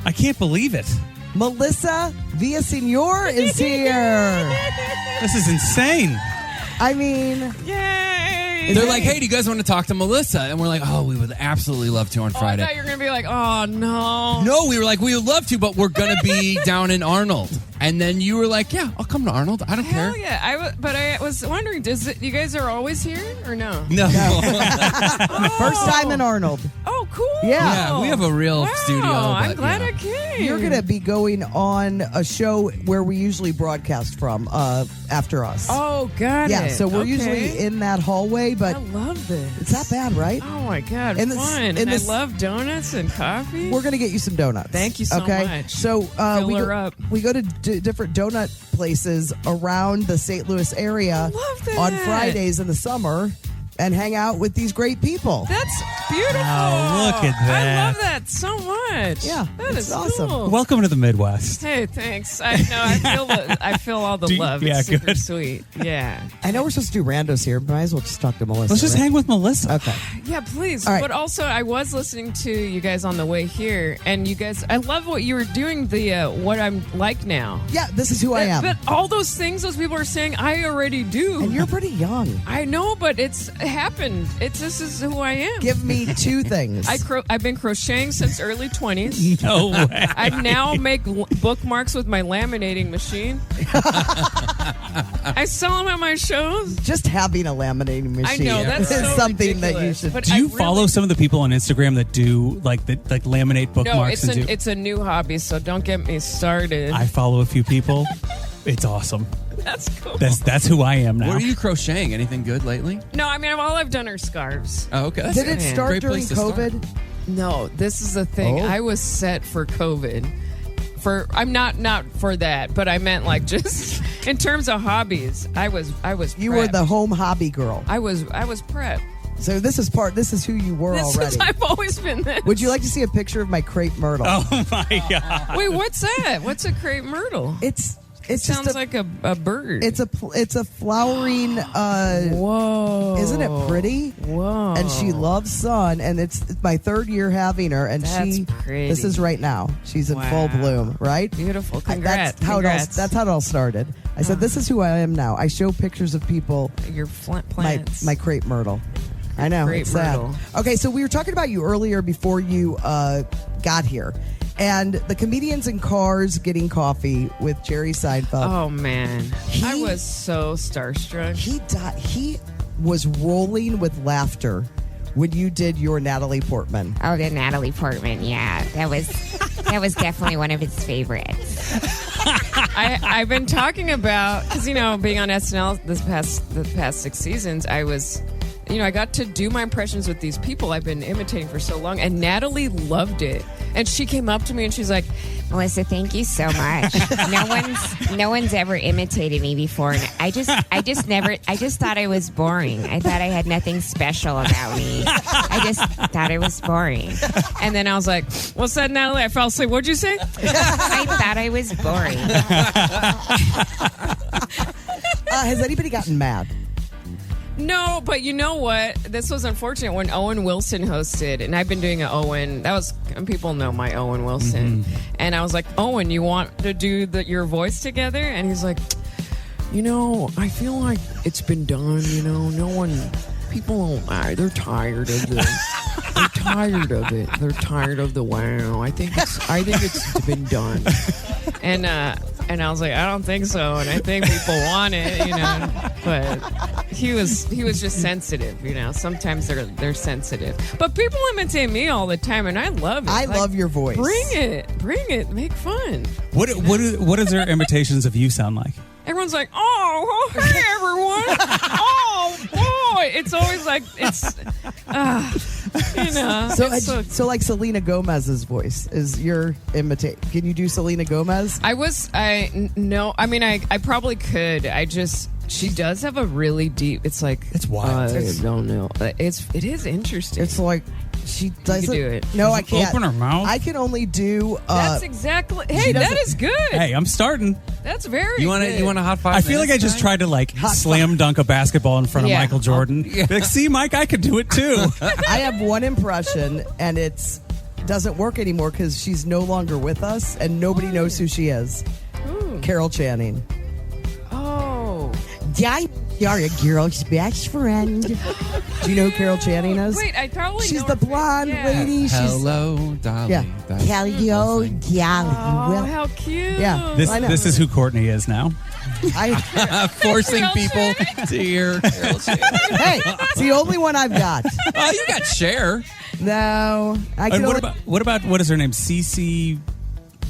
I can't believe it. Melissa Villasenor is here. This is insane. I mean, They're like, hey, do you guys want to talk to Melissa? And we're like, oh, we would absolutely love to on I Friday. thought you were going to be like, oh, no. No, we were like, we would love to, but we're going to be down in Arnold. And then you were like, yeah, I'll come to Arnold. I don't Hell care. yeah. But I was wondering, you guys are always here or no? No. first time in Arnold. Oh, cool. Yeah. we have a real studio. I'm but, glad yeah. I came. You're going to be going on a show where we usually broadcast from after us. Oh, got it. Yeah, so we're Okay. usually in that hallway, but I love this. it's not bad, right? Oh my God, And this- fun! and And this- I love donuts and coffee. We're going to get you some donuts. Thank you so okay? much. So Fill we, her go, up. we go to different donut places around the St. Louis area love that. on Fridays in the summer and hang out with these great people. That's beautiful. Oh, look at I that. love that so much. Yeah, that it's is awesome. cool. Welcome to the Midwest. Hey, thanks. I know. I feel all the Do you- love. yeah, It's super good. sweet. Yeah. I know we're supposed to do randos here, but might as well just talk to Melissa. Let's just right? hang with Melissa. Okay. Yeah, please. All right. But also, I was listening to you guys on the way here, and you guys, I love what you were doing. The what I'm like now. Yeah, this is who I am. But all those things those people are saying, I already do. And you're pretty young. I know, but it's happened. This is who I am. Give me two things. I've been crocheting since early 20s. No way. I now make bookmarks with my laminating machine. I sell them at my shows. Just having a laminating machine know, that's is so something that you ridiculous, should but Do I you really- follow some of the people on Instagram that do like laminate No, bookmarks? it's a new hobby, so don't get me started. I follow a few people. It's awesome. That's cool. That's who I am now. What are you crocheting? Anything good lately? No, I mean, all I've done are scarves. Oh, okay. That's Did it a start great during place to start. COVID? No, this is the thing. Oh. I was set for COVID. I'm not for that, but I meant like just in terms of hobbies. I was. You were prepped. the home hobby girl. I was prepped. So this is who you were already. I've always been this. Would you like to see a picture of my crepe myrtle? Oh my god! Wait, what's that? What's a crepe myrtle? It's just Sounds like a bird. it's a flowering. Whoa! Isn't it pretty? Whoa! And she loves sun, and it's my third year having her, and That's she. pretty. This is right now. She's in full Wow. bloom, right? Beautiful. Congrats. That's how Congrats. it all started. I said, "This is who I am now." I show pictures of people. Your plants. My crepe myrtle. I know. Crepe it's sad. myrtle. Okay, so we were talking about you earlier before you got here, and the comedians in cars getting coffee with Jerry Seinfeld. Oh man, I was so starstruck. He was rolling with laughter when you did your Natalie Portman. Oh, the Natalie Portman. Yeah, that was definitely one of his favorites. I've been talking about because being on SNL the past 6 seasons, I was. I got to do my impressions with these people I've been imitating for so long, and Natalie loved it. And she came up to me and she's like, Melissa, thank you so much. No one's ever imitated me before, and I just thought I was boring. I thought I had nothing special about me. I just thought I was boring. and then I was like, "What's that, Natalie?" I fell asleep. What'd you say? I thought I was boring. Has anybody gotten mad? No, but you know what? This was unfortunate when Owen Wilson hosted, and I've been doing an Owen. People know my Owen Wilson, and I was like, Owen, you want to do your voice together? And he's like, I feel like it's been done. People don't. They're tired of it. They're tired of it. They're tired of the wow. I think it's been done. And I was like, I don't think so, and I think people want it, But he was just sensitive, Sometimes they're sensitive, but people imitate me all the time, and I love it. I love your voice. Bring it, make fun. What does their imitations of you sound like? Everyone's like, oh, hey everyone, oh boy, it's always like it's. So like Selena Gomez's voice is your imitate. Can you do Selena Gomez? I probably could. She does have a really deep. It's like it's wild. I don't know. It is interesting. It's like she doesn't do it. No, I can't. Open her mouth. I can only do. That's exactly. Hey, that is good. Hey, I'm starting. That's very. You want a hot 5 I feel like I just tried to slam dunk a basketball in front of Yeah. Michael Jordan. Be like, see, Mike, I could do it too. I have one impression, and it's doesn't work anymore because she's no longer with us, and nobody knows who she is. Carol Channing. Oh. You're a girl's best friend. Do you know who Carol Channing is? Wait, I probably. She's know the her face. blonde Yeah. lady. Hello, Dolly. Yeah. Dolly. Hello, Oh, Dolly. how cute. Yeah. This I know. this is who Courtney is now. Forcing people to hear Carol Channing. Hey, it's the only one I've got. Oh, you got Cher. No, I can. And what about what is her name? Cece.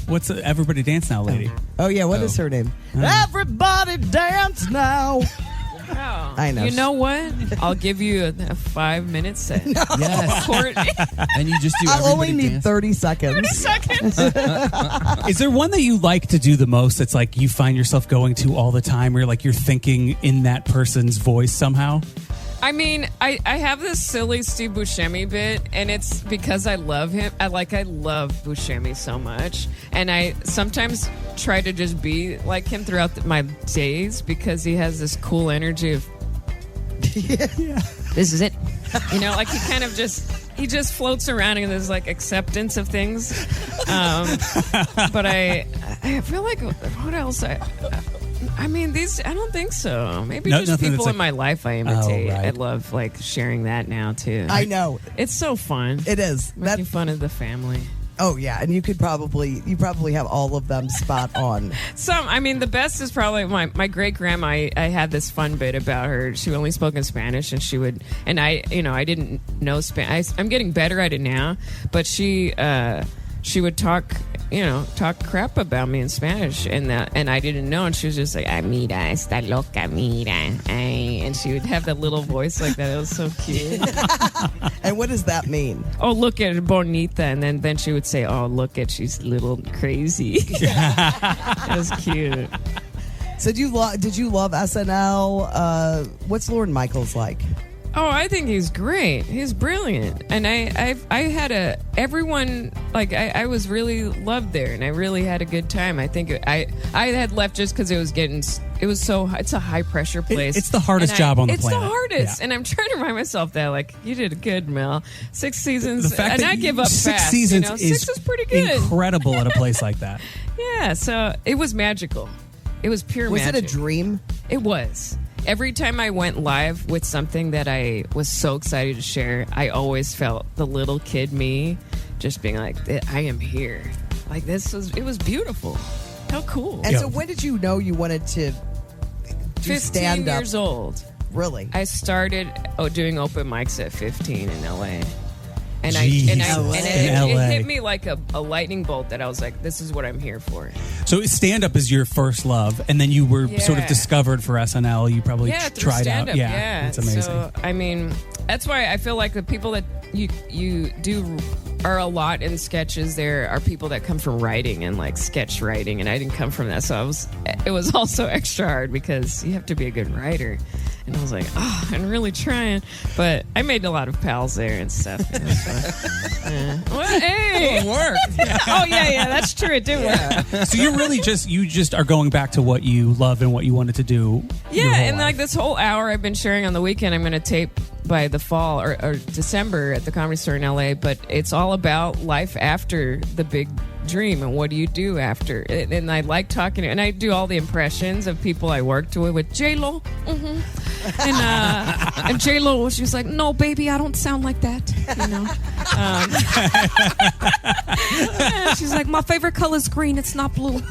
What's the Everybody Dance Now lady? Oh yeah, what is her name? Everybody Dance Now. Oh. I know. You know what? I'll give you a 5-minute set. Yes. Courtney. And you just do I'll only Everybody need Dance. 30 seconds. 30 seconds. Is there one that you like to do the most that's like you find yourself going to all the time, or like you're thinking in that person's voice somehow? I mean, I have this silly Steve Buscemi bit, and it's because I love him. I love Buscemi so much, and I sometimes try to just be like him throughout my days because he has this cool energy of, this is it. You know, like he just floats around in this like acceptance of things. But I feel like, what else? I mean, I don't think so. Maybe just people in my life I imitate. Oh, right. I love like sharing that now too. I know. It's so fun. It is. Making fun of the family. Oh yeah, and you probably have all of them spot on. I mean, the best is probably my great grandma. I had this fun bit about her. She only spoke in Spanish, and she would, and I didn't know Spanish. I'm getting better at it now, but she would talk crap about me in Spanish, and I didn't know, and she was just like, "Ay, mira, está loca, mira," and she would have that little voice like that. It was so cute. And what does that mean? Oh, look at bonita, and then she would say, "Oh, look at she's a little crazy." It was cute. So did you love SNL? What's Lorne Michaels like? Oh, I think he's great. He's brilliant, and I had everyone like I was really loved there, and I really had a good time. I think I had left just because it's a high pressure place. It's the hardest job on the planet. It's the hardest, Yeah. and I'm trying to remind myself that like you did good, Mel. 6 seasons, The fact and that I give up 6 fast. seasons 6 is pretty good. Incredible at a place like that. Yeah, so it was magical. It was pure magic. Was it a dream? It was. Every time I went live with something that I was so excited to share, I always felt the little kid me just being like, I am here. Like it was beautiful. How cool. And so when did you know you wanted to do 15 stand-up? years old. Really? I started doing open mics at 15 in LA. And Jeez. it LA. hit me like a lightning bolt that I was like, this is what I'm here for. So stand-up is your first love, and then you were sort of Yeah. discovered for SNL. You probably through tried stand-up, out. Yeah, it's amazing. So, I mean, that's why I feel like the people that you do are a lot in sketches. There are people that come from writing and like sketch writing, and I didn't come from that. So it was also extra hard because you have to be a good writer. And I was like, oh, I'm really trying. But I made a lot of pals there and stuff. Well, hey! It worked. Oh, yeah, that's true. It did work. So you're really you just are going back to what you love and what you wanted to do. your Yeah, whole and life. like this whole hour I've been sharing on the weekend, I'm going to tape by the fall or December at the Comedy Store in LA. But it's all about life after the big dream and what do you do after. And I like talking, and I do all the impressions of people I worked with J-Lo. Mm-hmm. And J-Lo, she was like, no, baby, I don't sound like that. You know? Yeah, she's like, my favorite color is green. It's not blue.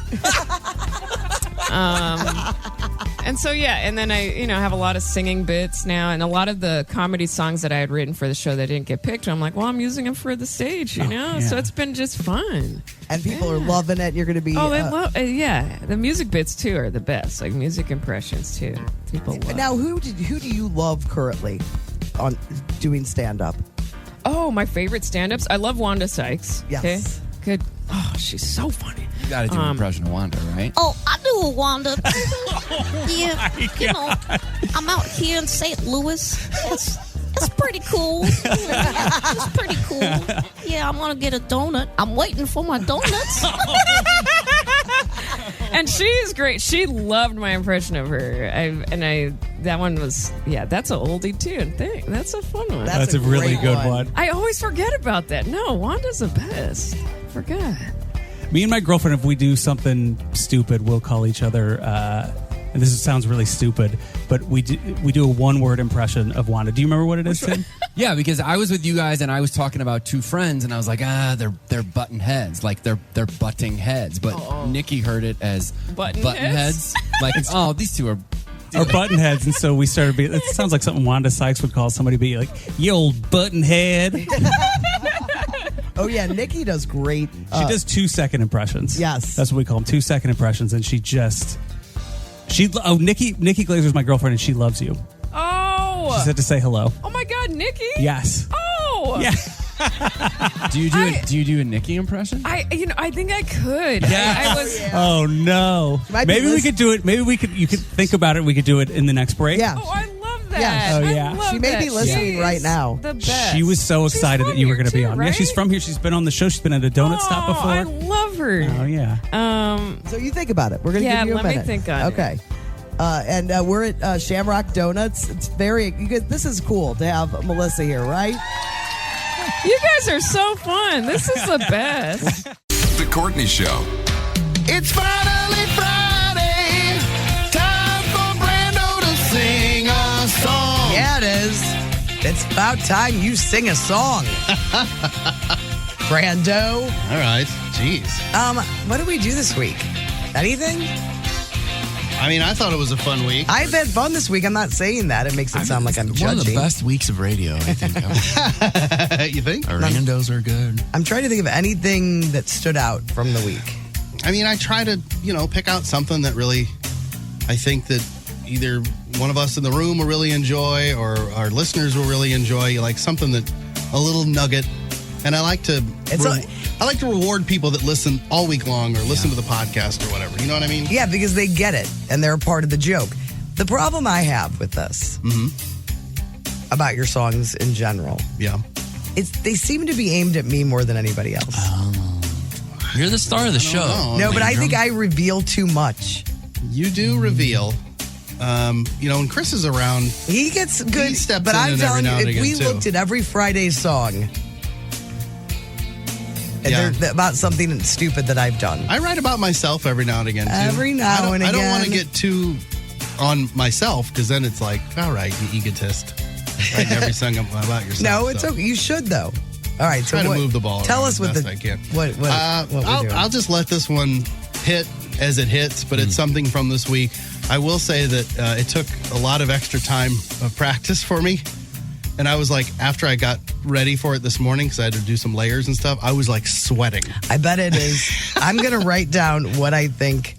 And so, yeah, and then I, have a lot of singing bits now, and a lot of the comedy songs that I had written for the show that didn't get picked, I'm like, well, I'm using them for the stage, you know? yeah. So it's been just fun. And people are loving it. You're going to be. Oh, they love yeah. The music bits, too, are the best. Like, music impressions, too. People love. Now, who do you love currently on doing stand-up? Oh, my favorite stand-ups? I love Wanda Sykes. Yes. Okay? Good. Oh, she's so funny. You got to do an impression of Wanda, right? Oh, I do a Wanda. I'm out here in St. Louis. It's pretty cool. It's pretty cool. Yeah, I'm gonna get a donut. I'm waiting for my donuts. And she's great. She loved my impression of her. That one was, that's an oldie too. That's a fun one. That's a really good one. I always forget about that. No, Wanda's the best. Forgot. Me and my girlfriend, if we do something stupid, we'll call each other. And this sounds really stupid, but we do a one-word impression of Wanda. Do you remember what it is, Tim? Yeah, because I was with you guys and I was talking about two friends, and I was like, they're button heads, like they're butting heads. But Nikki heard it as Button heads. Like, these two are button heads, and so we started. It sounds like something Wanda Sykes would call somebody. Be like, "You old button head." Oh, yeah. Nikki does great. She does 2-second impressions. Yes. That's what we call them, 2-second impressions. And Nikki Glazer's my girlfriend and she loves you. Oh. She said to say hello. Oh my God, Nikki. Yes. Oh. Yeah. Do you do a Nikki impression? I think I could. Yeah. I was. Oh no. Maybe we could do it. Maybe you could think about it. We could do it in the next break. Yeah. Oh, I love that. Yeah. Oh, yeah. I love She may be that. listening She's right now. The best. She was so excited that you were going to be too, on. right? Yeah, she's from here. She's been on the show. She's been at a donut stop before. I love her. Oh yeah. So you think about it. We're going to give you a let me minute. think on it. Okay. And we're at Shamrock Donuts. It's this is cool to have Melissa here, right? You guys are so fun. This is the best. The Courtney Show. It's finally Friday. Time for Brando to sing a song. Yeah, it is. It's about time you sing a song. Brando. All right. Jeez. What did we do this week? Anything? I mean, I thought it was a fun week. I've had fun this week. I'm not saying that. It makes it sound like I'm One judging. of the best weeks of radio, I think. You think? Our randos are good. I'm trying to think of anything that stood out from the week. I mean, I try to, pick out something that really, I think that either one of us in the room will really enjoy or our listeners will really enjoy. Like something that, a little nugget. And I like to reward people that listen all week long or listen to the podcast or whatever. You know what I mean? Yeah, because they get it and they're a part of the joke. The problem I have with this about your songs in general, they seem to be aimed at me more than anybody else. You're the star of the show. No, but I think I reveal too much. You do reveal. When Chris is around, he gets good. He steps but in I'm and telling you, every now and if we again, too. looked at every Friday's song and they're about something stupid that I've done. I write about myself every now and again, too. Every now and I don't want to again. get too on myself because then it's like, all right, you egotist. Writing every song about yourself. No, it's okay. You should, though. All right, so Try to what, move the ball. Tell around us as what best the I can. what we're doing. I'll just let this one hit as it hits, but it's something from this week. I will say that it took a lot of extra time of practice for me. And I was like, after I got ready for it this morning, because I had to do some layers and stuff, I was like sweating. I bet it is. I'm going to write down what I think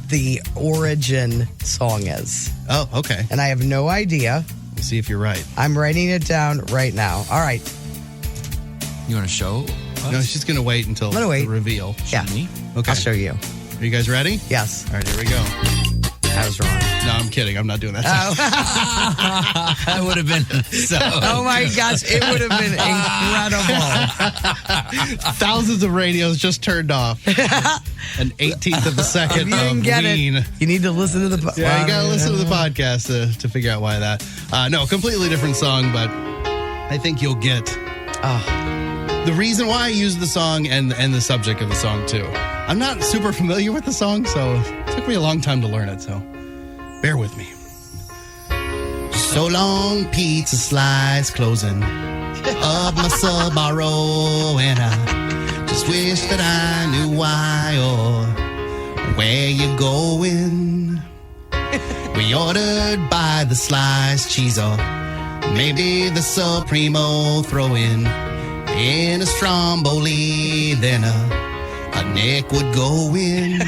the origin song is. Oh, okay. And I have no idea. We'll see if you're right. I'm writing it down right now. All right. You want to show us? No, she's going to wait until I'm gonna wait. the reveal. Yeah. Me? Okay. I'll show you. Are you guys ready? Yes. All right, here we go. I was wrong. No, I'm kidding. I'm not doing that. That would have been so. Oh my gosh, it would have been incredible. Thousands of radios just turned off. An 18th of a second If you of didn't get Ween. it, you need to listen to the Yeah, you got to listen to the podcast to figure out why that. No, completely different song, but I think you'll get the reason why I used the song and the subject of the song, too. I'm not super familiar with the song, so it took me a long time to learn it, so bear with me. So long, pizza slice closing up my Subaru, and I just wish that I knew why or where you're going. We ordered by the sliced cheese or maybe the Supremo throw-in a Stromboli, then a neck would go in.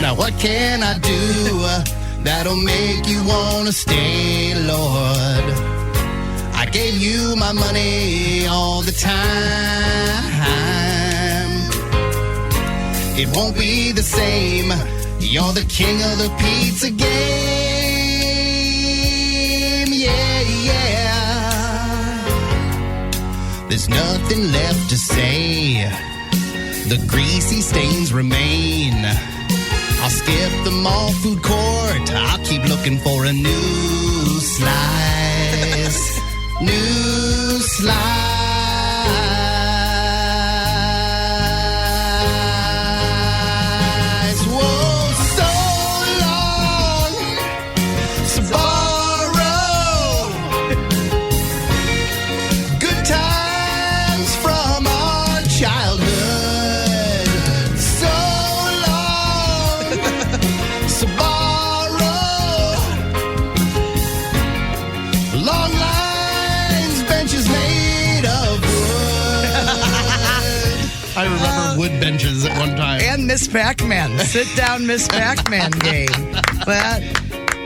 Now what can I do that'll make you want to stay, Lord? I gave you my money all the time. It won't be the same. You're the king of the pizza game. Yeah, yeah. There's nothing left to say. The greasy stains remain. I'll skip the mall food court. I'll keep looking for a new slice. New slice. Whoa, so long, Sbarro. Good times from our childhood. So long, Sbarro. Long life I remember wood benches at one time. And Miss Pac-Man. Sit down, Miss Pac-Man game. That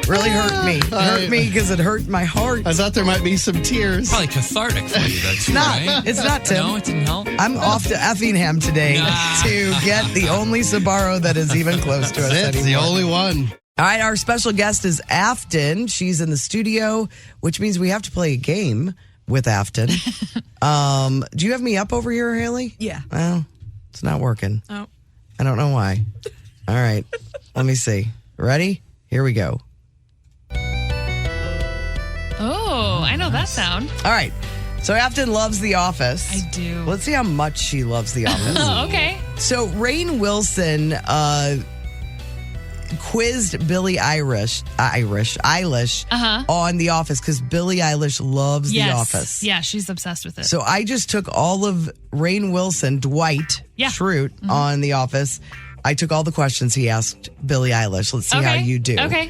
really hurt me. It hurt me because it hurt my heart. I thought there might be some tears. Probably cathartic for you, though, too, Not. right? It's not, Tim. No, it didn't help. I'm off to Effingham today Nah. to get the only Sbarro that is even close to us It's the anymore. only one. All right, our special guest is Afton. She's in the studio, which means we have to play a game with Afton. Do you have me up over here, Haley? Yeah. Well, it's not working. Oh. I don't know why. All right, let me see. Ready? Here we go. Oh, I know that sound. All right, so Afton loves The Office. I do. Let's see how much she loves The Office. Oh, okay. So Rainn Wilson quizzed Billie Eilish on The Office because Billie Eilish loves Yes. The Office. Yeah, she's obsessed with it. So I just took all of Rainn Wilson, Dwight Schrute on The Office. I took all the questions he asked Billie Eilish. Let's see how you do. Okay.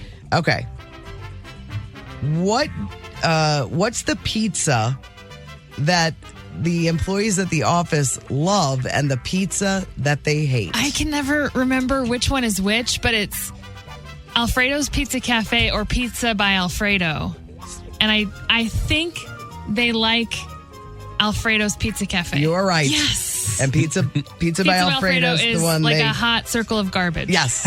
What's the pizza that the employees at The Office love and the pizza that they hate? I can never remember which one is which, but it's Alfredo's Pizza Cafe or Pizza by Alfredo. And I think they like Alfredo's Pizza Cafe. You are right. Yes. And Pizza by Alfredo is is the one like they... a hot circle of garbage. Yes.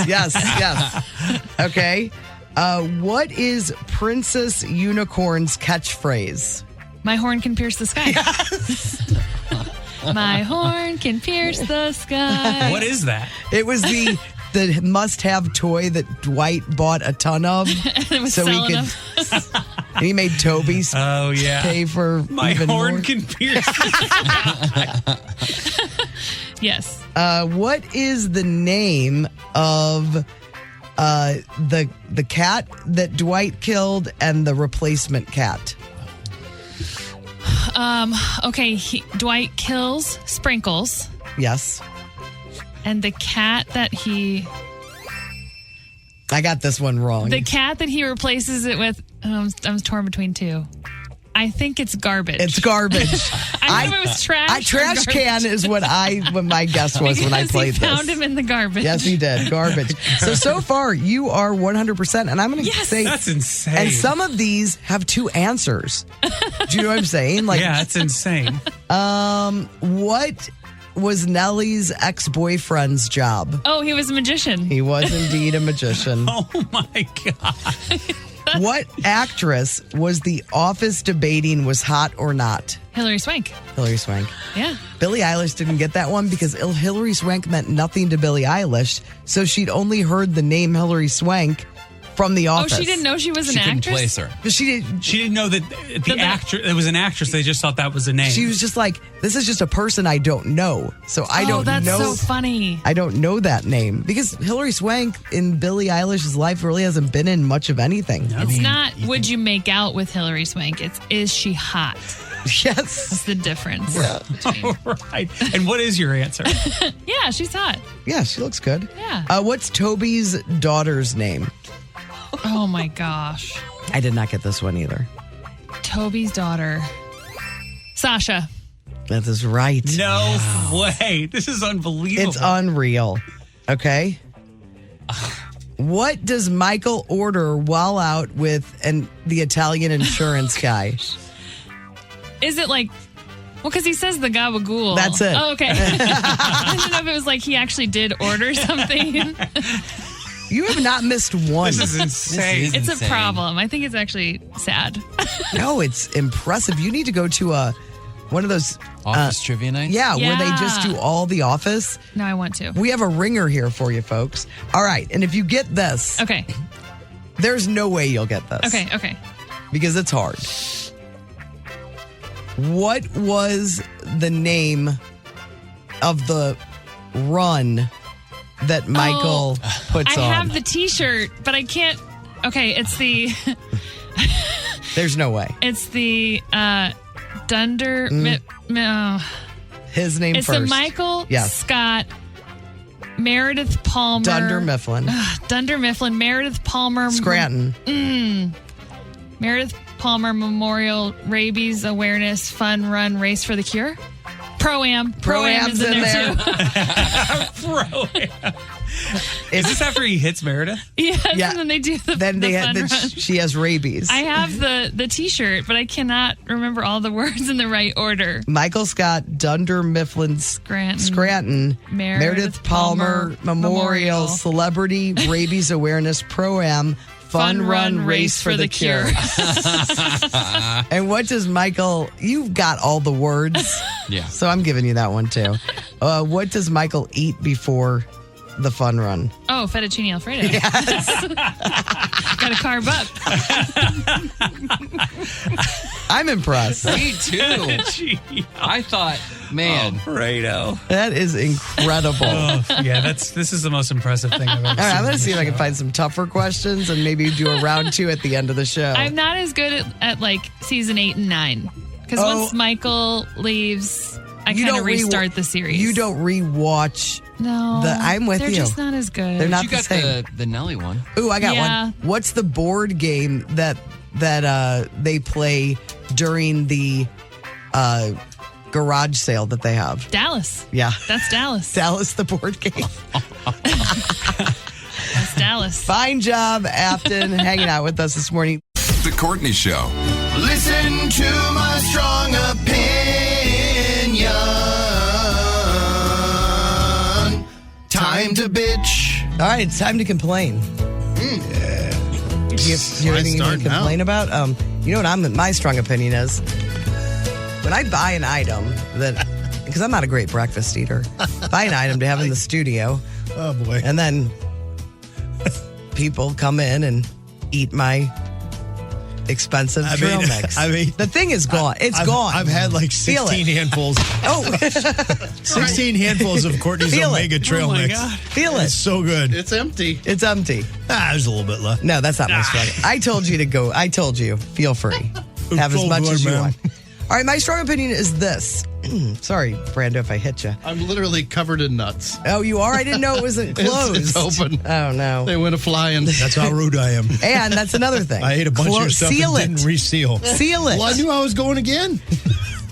Okay. What is Princess Unicorn's catchphrase? My horn can pierce the sky. My horn can pierce the sky. What is that? It was the must-have toy that Dwight bought a ton of. It was so selling he could. And he made Toby pay for My even horn more. can pierce. Yes. What is the name of the cat that Dwight killed and the replacement cat? Okay, Dwight kills Sprinkles. Yes. And the cat that he... I got this one wrong. The cat that he replaces it with... I'm torn between two. I think it's garbage. It's garbage. I knew it was trash. Trash can is what my guess was when I played he found this. him in the garbage. Yes, he did. Garbage. So far, you are 100%. And I'm going to say... That's insane. And some of these have two answers. Do you know what I'm saying? Yeah, it's insane. What was Nellie's ex-boyfriend's job? Oh, he was a magician. He was indeed a magician. Oh, my God. What actress was The Office debating was hot or not? Hilary Swank. Hilary Swank. Yeah. Billie Eilish didn't get that one because Hilary Swank meant nothing to Billie Eilish, so she'd only heard the name Hilary Swank from The Office. Oh, she didn't know she was an Couldn't actress? place her. But she didn't know that the actress. It was an actress. They just thought that was a name. She was just like, this is just a person I don't know. So I don't that's know. so funny. I don't know that name because Hilary Swank in Billie Eilish's life really hasn't been in much of anything. It's not would you make out with Hilary Swank. It's is she hot? Yes. That's the difference. All right. And what is your answer? Yeah, she's hot. Yeah, she looks good. Yeah. What's Toby's daughter's name? Oh my gosh. I did not get this one either. Toby's daughter. Sasha. That is right. No way. This is unbelievable. It's unreal. Okay. What does Michael order while out with the Italian insurance guy? Is it like, well, because he says the gabagool. That's it. Oh, okay. I didn't know if it was like he actually did order something. You have not missed one. This is insane. It's a problem. I think it's actually sad. No, it's impressive. You need to go to one of those Office trivia nights? Yeah, where they just do all the Office. No, I want to. We have a ringer here for you, folks. All right, and if you get this, Okay. there's no way you'll get this. Okay. Because it's hard. What was the name of the run that Michael puts I on? have the T-shirt, but I can't. Okay, it's the. There's no way. It's the Dunder. His name it's first. the Michael Yes. Scott. Meredith Palmer. Dunder Mifflin. Dunder Mifflin. Meredith Palmer. Scranton. Meredith Palmer Memorial Rabies Awareness Fun Run Race for the Cure. Pro-Am. Pro-Am's is in in there, there. too. Pro-Am. Is this after he hits Meredith? Yes, Yeah. and then they do the, Then the they fun had run. she has rabies. I have the T-shirt, but I cannot remember all the words in the right order. Michael Scott, Dunder Mifflin Scranton, Meredith Palmer Memorial Celebrity Rabies Awareness Pro-Am Fun Run Race for the Cure. And what does Michael, you've got all the words. Yeah. So I'm giving you that one too. What does Michael eat before the fun run? Oh, fettuccine Alfredo. Yes. Got to carb up. I'm impressed. Me too. I thought, man. Alfredo. That is incredible. Yeah, this is the most impressive thing I've ever All seen. right, I'm going to see if I can find some tougher questions and maybe do a round 2 at the end of the show. I'm not as good at like season 8 and 9 because once Michael leaves, I kind of restart the series. You don't rewatch. No, I'm with they're you. just not as good. They're not You the got same. the Nelly one. Ooh, I got Yeah. one. What's the board game that they play during the garage sale that they have? Dallas. Yeah. That's Dallas. Dallas, the board game. That's Dallas. Fine job, Afton, hanging out with us this morning. The Courtney Show. Listen to my strong opinion. Time to bitch. All right, it's time to complain. Yeah. Do you have anything you want to complain about? You know what my strong opinion is? When I buy an item that, because I'm not a great breakfast eater, buy an item to have in the studio. Oh, boy. And then people come in and eat my expensive trail mix. The thing is gone. It's gone. I've had like Feel 16 it. handfuls. Oh, 16 handfuls of Courtney's Feel it. Omega trail Oh my mix. God. Feel it. It's so good. It's empty. It's empty. There's a little bit left. No, that's not my strong. I told you to go. I told you. Feel free. Have as so much good, as you man. want. All right, my strong opinion is this. Sorry, Brando, if I hit you. I'm literally covered in nuts. Oh, you are? I didn't know it wasn't closed. It's open. Oh, no. They went a-flying. That's how rude I am. And that's another thing. I ate a bunch of your stuff seal and it. didn't reseal. Seal it. Well, I knew I was going again.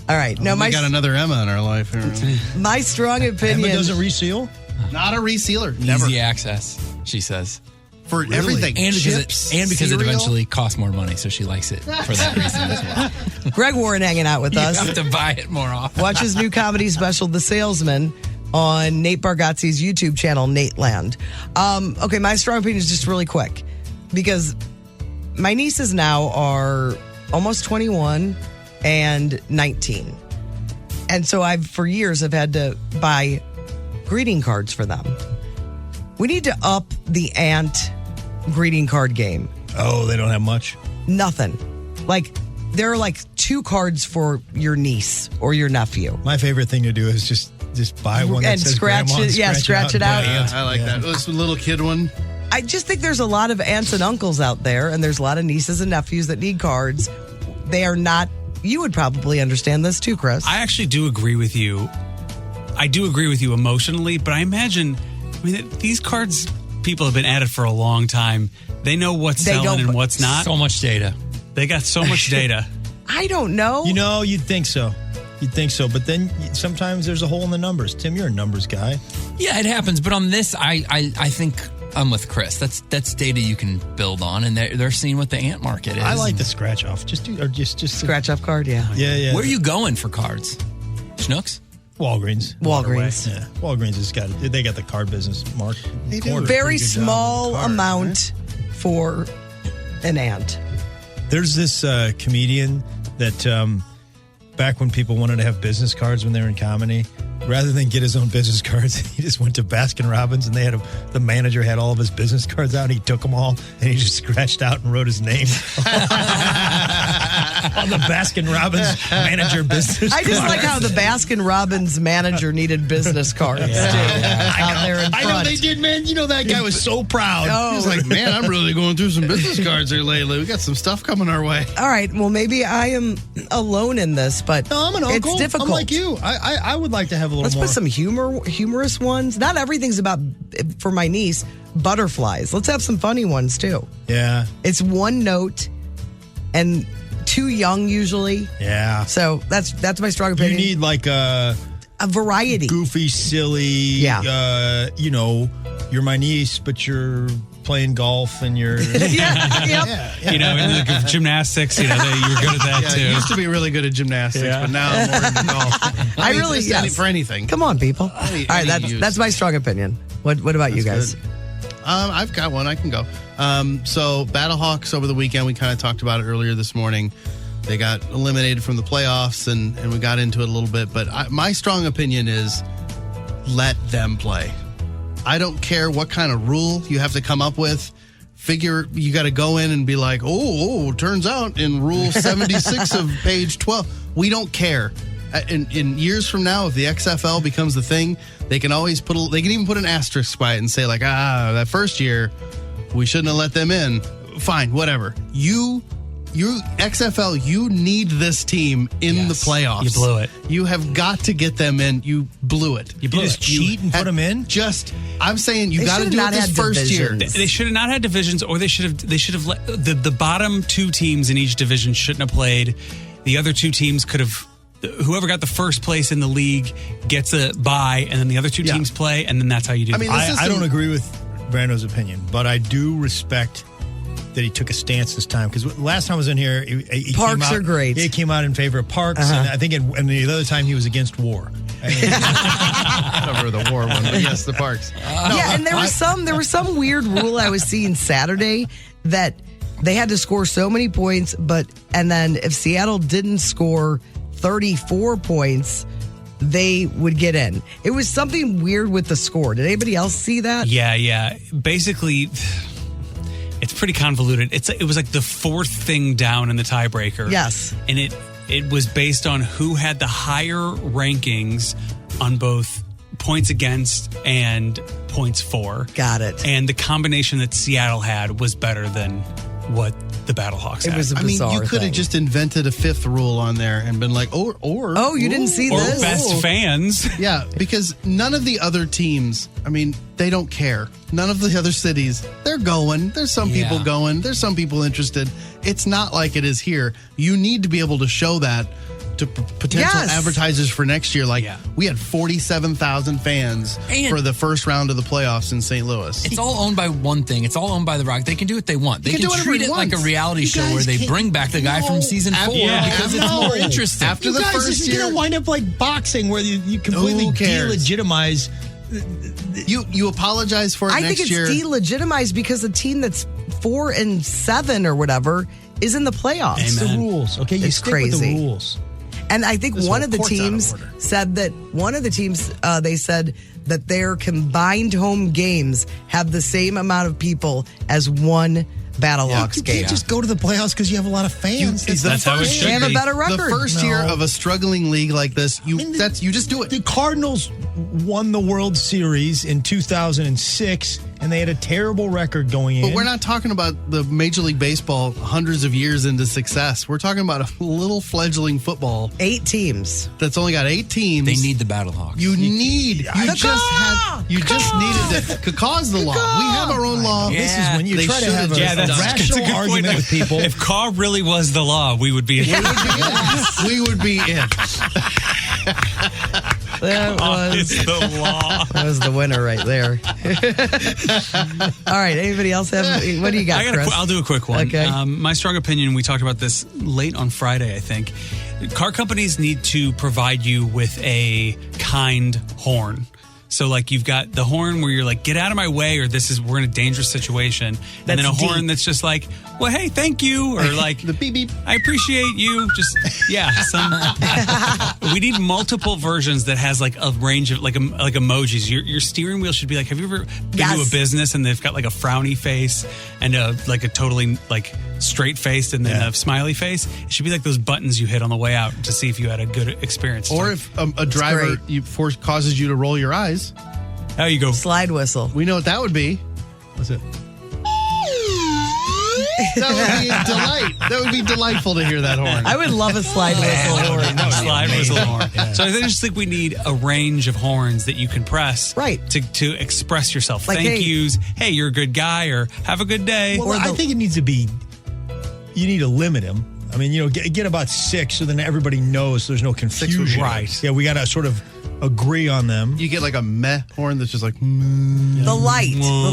All right. No, we got another Emma in our life here. my strong opinion. Emma doesn't reseal? Not a resealer. Never. Easy access, she says. For everything. And Chips, because it cereal. eventually costs more money, so she likes it for that reason as well. Greg Warren hanging out with You us. have to buy it more often. Watch his new comedy special, The Salesman, on Nate Bargatze's YouTube channel, Nate Land. Okay, my strong opinion is just really quick because my nieces now are almost 21 and 19. And so for years, have had to buy greeting cards for them. We need to up the aunt greeting card game. Oh, they don't have much? Nothing. Like, there are like 2 cards for your niece or your nephew. My favorite thing to do is just buy one that And says scratch grandma it. Yeah, scratch it out. Yeah, I like that. It was a little kid one. I just think there's a lot of aunts and uncles out there, and there's a lot of nieces and nephews that need cards. They are not, you would probably understand this too, Chris. I actually do agree with you. I do agree with you emotionally, but I imagine, these cards, people have been at it for a long time. They know what's selling and what's not. So much data. They got so much data. I don't know. You know, you'd think so. You'd think so. But then sometimes there's a hole in the numbers. Tim, you're a numbers guy. Yeah, it happens. But on this, I think I'm with Chris. That's data you can build on, and they're seeing what the ant market is. I like the scratch off. Just scratch off card, yeah. Yeah. Where are you going for cards? Schnucks? Walgreens. Walgreens. Yeah. Walgreens has got it. They got the card business, Mark. They do. Very small amount for an aunt. There's this comedian that back when people wanted to have business cards when they were in comedy, rather than get his own business cards, he just went to Baskin Robbins and the manager had all of his business cards out and he took them all and he just scratched out and wrote his name on the Baskin Robbins manager business I just card. like how the Baskin Robbins manager needed business cards too. Out there in front. I know they did, man. You know, that guy was so proud. Oh. He's like, man, I'm really going through some business cards here lately. We got some stuff coming our way. All right, well, maybe I am alone in this, but No, I'm an uncle. it's difficult. I'm like you. I would like to have a little Let's more. put some humorous ones. Not everything's about, for my niece, butterflies. Let's have some funny ones too. Yeah. It's one note and too young usually. Yeah. So that's my strong opinion. You need like a variety. Goofy, silly. Yeah. You're my niece, but you're playing golf and you're. You know, in the gymnastics, you were good at that too. I used to be really good at gymnastics, but now I'm more into golf. I really for anything. Come on, people. All right, that's my strong opinion. What about you guys? Good. I've got one. I can go. So Battlehawks over the weekend, we kind of talked about it earlier this morning. They got eliminated from the playoffs, and we got into it a little bit. But my strong opinion is let them play. I don't care what kind of rule you have to come up with. You got to go in and be like, turns out in Rule 76 of page 12. We don't care. In years from now, if the XFL becomes the thing, they can always they can even put an asterisk by it and say like, that first year, we shouldn't have let them in. Fine, whatever. You XFL, you need this team in the playoffs. You blew it. You have got to get them in. You blew it. You just cheat and put them in? I'm saying you got to do it this first year. They should have not had divisions, or they should have let the bottom two teams in each division shouldn't have played. The other two teams could have. Whoever got the first place in the league gets a bye, and then the other two teams play, and then that's how you do it. I don't agree with Brando's opinion, but I do respect that he took a stance this time, because last time I was in here, he Parks came out, are great. He came out in favor of parks, and I think and the other time he was against war. Over the war one, but yes, the parks. And there was some weird rule I was seeing Saturday that they had to score so many points, and then if Seattle didn't score 34 points, they would get in. It was something weird with the score. Did anybody else see that? Yeah. Basically, it's pretty convoluted. It was like the fourth thing down in the tiebreaker. Yes. And it was based on who had the higher rankings on both points against and points for. Got it. And the combination that Seattle had was better than what the Battlehawks had. It was a bizarre you could have just invented a fifth rule on there and been like, oh, you didn't see or this? best fans. Yeah, because none of the other teams, they don't care. None of the other cities, they're going. There's some people going. There's some people interested. It's not like it is here. You need to be able to show that to potential advertisers for next year. Like, we had 47,000 fans for the first round of the playoffs in St. Louis. It's all owned by one thing. It's all owned by The Rock. They can do what they want. They can treat it like a reality show where they bring back the guy from season 4 because it's more interesting. After the first it's year, going to wind up like boxing, where you completely delegitimize. You apologize for it I next think year. it's delegitimized because the team that's 4-7 or whatever is in the playoffs. It's the rules. Okay, you it's stick crazy. with the rules. And I think one of the teams said that they said that their combined home games have the same amount of people as one Battlehawks You game. can't just go to the playoffs because you have a lot of fans. That's how it should They have a better record. The first year of a struggling league like this, you just do it. The Cardinals won the World Series in 2006, and they had a terrible record going in. But we're not talking about the Major League Baseball hundreds of years into success. We're talking about a little fledgling football. 8 teams. That's only got 8 teams. They need the Battlehawks. You just needed to. Cacaw's the law. We have our own law. This is when you They try to should have have a just rational argument with people. If Caw really was the law, we would be. We would be in. It's the law. That was the winner right there. All right. Anybody else have? What do you got, Chris? I'll do a quick one. Okay. My strong opinion, we talked about this late on Friday, I think. Car companies need to provide you with a kind horn. So, like, you've got the horn where you're like, get out of my way, or we're in a dangerous situation. And then a horn that's just like, well, hey, thank you. Or like, the beep beep. I appreciate you. Just, we need multiple versions that has like a range of like emojis. Your steering wheel should be like, have you ever been to a business and they've got like a frowny face and a totally like straight faced and then a smiley face? It should be like those buttons you hit on the way out to see if you had a good experience. Or if a driver causes you to roll your eyes. How you go? Slide whistle. We know what that would be. What's it? That would be a delight. That would be delightful to hear that horn. I would love a slide whistle horn. Slide whistle horn. So I just think we need a range of horns that you can press to express yourself. Like, Thank yous. Hey, you're a good guy, or have a good day. Well, I think it needs to be, you need to limit them. I mean, get about 6 so then everybody knows there's no confusion. Right. Yeah, we got to sort of agree on them. You get like a meh horn that's just like the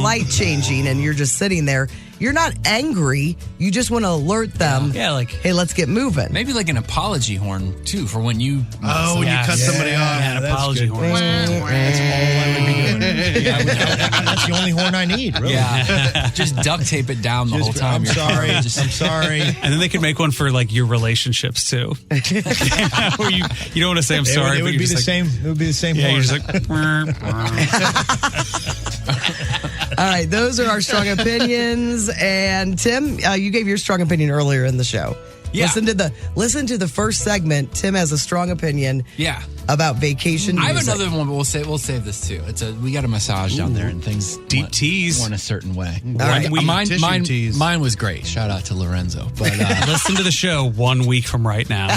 light changing, and you're just sitting there. You're not angry. You just want to alert them. Yeah, like, hey, let's get moving. Maybe like an apology horn too for when you when you cut somebody off. Yeah, an apology horn. That's all I would be doing. That's the only horn I need, really. Yeah. Just duct tape it down the whole time. I'm sorry. I'm sorry. And then they could make one for like your relationships too. Where you don't want to say I'm sorry. It would be the same. It would be the same. Yeah, horn. you're just like. All right, those are our strong opinions. And Tim, you gave your strong opinion earlier in the show. Yeah. Listen to the first segment. Tim has a strong opinion. Yeah. About vacation. I have music. another one, but we'll save this too. We got a massage down there, and things deep tease went a certain way. Right. Mine was great. Shout out to Lorenzo. But listen to the show 1 week from right now.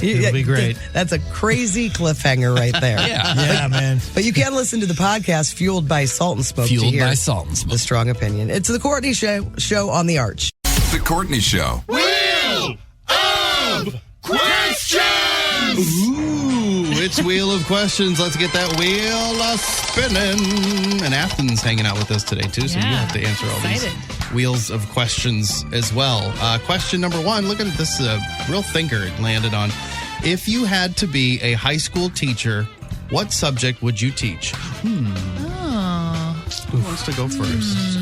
It'll be great. That's a crazy cliffhanger right there. Yeah, man. But you can listen to the podcast Fueled by Salt and Smoke. Fueled to hear by Salt and Smoke. The strong opinion. It's the Courtney Show on the Arch. The Courtney Show. Wheel of Questions! Ooh, it's Wheel of Questions. Let's get that wheel spinning. And Afton's hanging out with us today, too, so you have to answer all these wheels of questions as well. Question number 1. Look at this real thinker it landed on. If you had to be a high school teacher, what subject would you teach? Who wants to go first?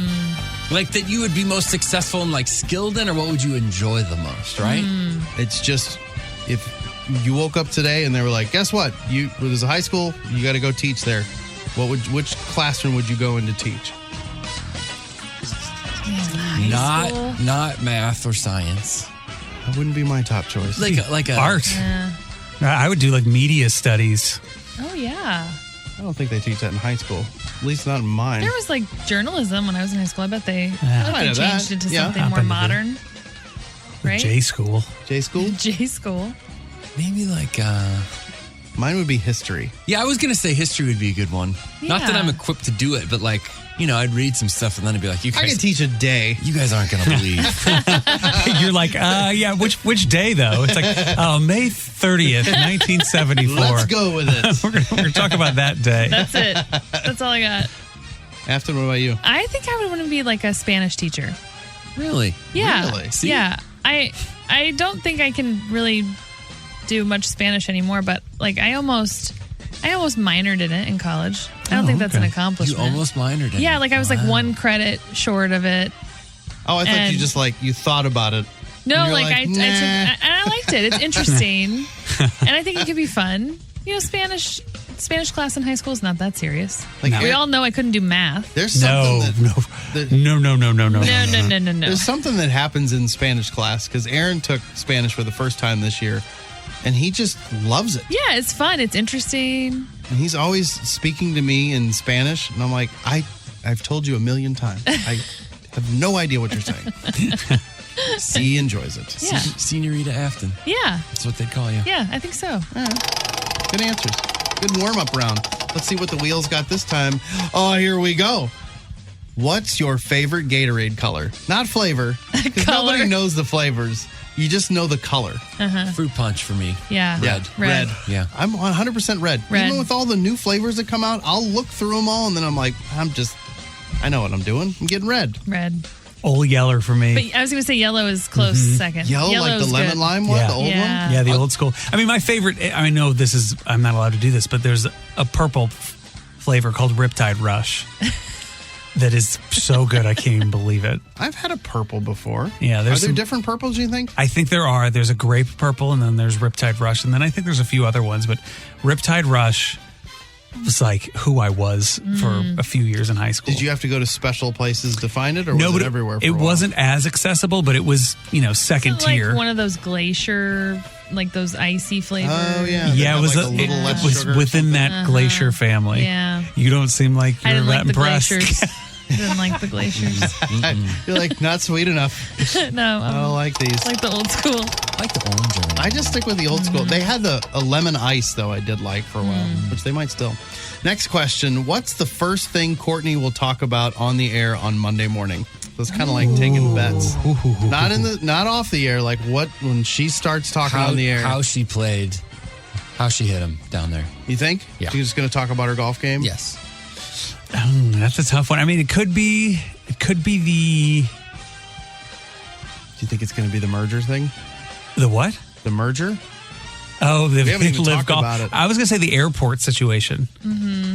Like that you would be most successful and like skilled in, or what would you enjoy the most, right? It's just, if you woke up today and they were like, guess what? There's a high school, you got to go teach there. Which classroom would you go in to teach? Not math or science. That wouldn't be my top choice. Like a art. Yeah. I would do like media studies. Oh, yeah. I don't think they teach that in high school. At least not in mine. There was like journalism when I was in high school. I bet they, I know that. changed it to Yeah. something more Happened to modern. Right? J school. J school? J school. Maybe like mine would be history. Yeah, I was gonna say history would be a good one. Not that Yeah. I'm equipped to do it, but like, I'd read some stuff and then I'd be like, you I guys could teach a day. You guys aren't gonna believe. You're like, yeah, which day though? It's like, May 30th, 1974. Let's go with it. We're gonna talk about that day. That's it. That's all I got. Afton, what about you? I think I would want to be like a Spanish teacher. Really? Yeah. Really? See? Yeah. I don't think I can really do much Spanish anymore, but like I almost minored in it in college. I don't think that's an You accomplishment. almost minored in Yeah, it. like I was like 1 credit short of it. Oh, I thought And- you just you thought about it. No, And you're like I nah. and I liked it. It's interesting, and I think it could be fun. Spanish class in high school is not that serious. Like, We all know I couldn't do math. There's something No. No. There's something that happens in Spanish class because Aaron took Spanish for the first time this year, and he just loves it. Yeah, it's fun. It's interesting. And he's always speaking to me in Spanish, and I'm like, I've told you a million times. I have no idea what you're saying. He enjoys it. Yeah. Senorita Afton. Yeah. That's what they call you. Yeah, I think so. Good answers. Good warm-up round. Let's see what the wheels got this time. Oh, here we go. What's your favorite Gatorade color? Not flavor, because nobody knows the flavors. You just know the color. Fruit punch for me. Yeah. Red. Yeah. I'm 100% red. Red. Even with all the new flavors that come out, I'll look through them all, and then I'm like, I know what I'm doing. I'm getting red. Red. Old Yeller for me. But I was going to say yellow is close second. Yellow, like the is lemon good. lime one, Yeah. the old one? Yeah, the old school. I mean, my favorite, I know I'm not allowed to do this, but there's a purple flavor called Riptide Rush that is so good. I can't even believe it. I've had a purple before. Yeah, Are there's there some- different purples, you think? I think there are. There's a grape purple, and then there's Riptide Rush, and then I think there's a few other ones, but Riptide Rush was like who I was for a few years in high school. Did you have to go to special places to find it, or was but it everywhere? For it a while? wasn't as accessible, but it was, second Is it like tier. one of those glacier, like those icy flavors. Oh, yeah. Yeah, it was, like a little less it was sugar or within that glacier family. Yeah. You don't seem like I you're didn't that like the impressed. glaciers. I didn't like the glaciers. You're like, not sweet enough. No, I don't like these. like the old school. I like the orange one. I just stick with the old school. They had a lemon ice, though, I did like for a while, which they might still. Next question. What's the first thing Courtney will talk about on the air on Monday morning? So it's kind of like taking bets. Not off the air, like when she starts talking on the air. How she played How she hit him down there. You think? Yeah. She's just going to talk about her golf game? Yes. That's a tough one. I mean, it could be the... Do you think it's going to be the merger thing? The what? The merger? Oh, the We haven't even live talked golf. about it. I was going to say the airport situation.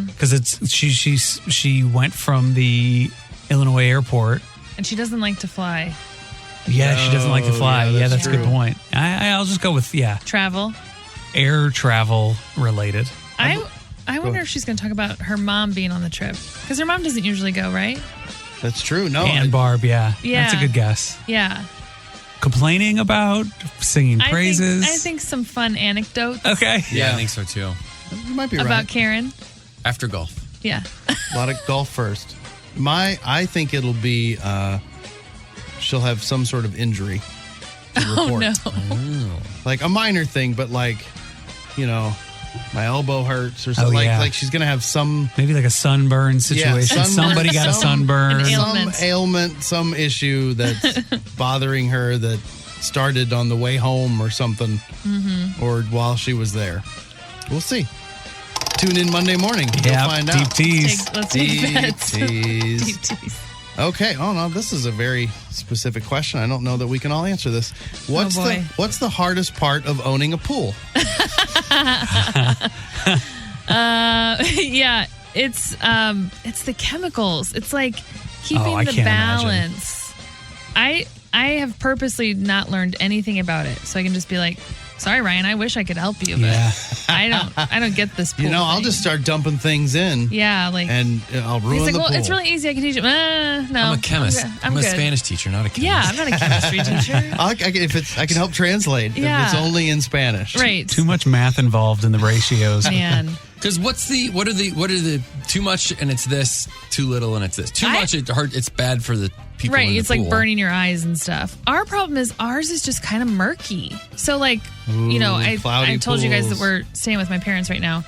Because she went from the Illinois airport. And she doesn't like to fly. Yeah, she doesn't like to fly. yeah, Yeah, that's that's a good true. point. I'll just go with, Travel. air travel related. I wonder if she's going to talk about her mom being on the trip. Because her mom doesn't usually go, right? That's true. No. And Barb, yeah. Yeah. That's a good guess. Yeah. Complaining about, singing praises. I think some fun anecdotes Okay. Yeah, I think so too. You might be about right. Karen. After golf. Yeah. A lot of golf first. I think it'll be she'll have some sort of injury to Oh, report. no. Like a minor thing, but like, my elbow hurts or something. Oh, yeah. Like she's gonna have some Maybe like a sunburn situation. Somebody got a sunburn. An some ailment, some issue that's bothering her that started on the way home or something, or while she was there. We'll see. Tune in Monday morning. You'll find deep out. tease. Let's take Deep bets. tease. Deep tease. Okay. Oh no, this is a very specific question. I don't know that we can all answer this. What's boy. the hardest part of owning a pool? Yeah, it's the chemicals. It's like keeping I the can't balance. I have purposely not learned anything about it, so I can just be like, sorry, Ryan, I wish I could help you, but Yeah. I don't get this pool I'll thing. just start dumping things in. Yeah, like And I'll ruin he's like, the well, pool. it's really easy. I can teach you. No, I'm a chemist. I'm I'm a good. Spanish teacher, not a chemist. Yeah, I'm not a chemistry teacher. I can help translate if Yeah. it's only in Spanish. Right, Too much math involved in the ratios. man. Because what are the too much and it's this, too little and it's this. Too much it's bad for the people Right, in the it's like pool. burning your eyes and stuff. Our problem is ours is just kind of murky. So like, I cloudy told you guys that pools. we're staying with my parents right now,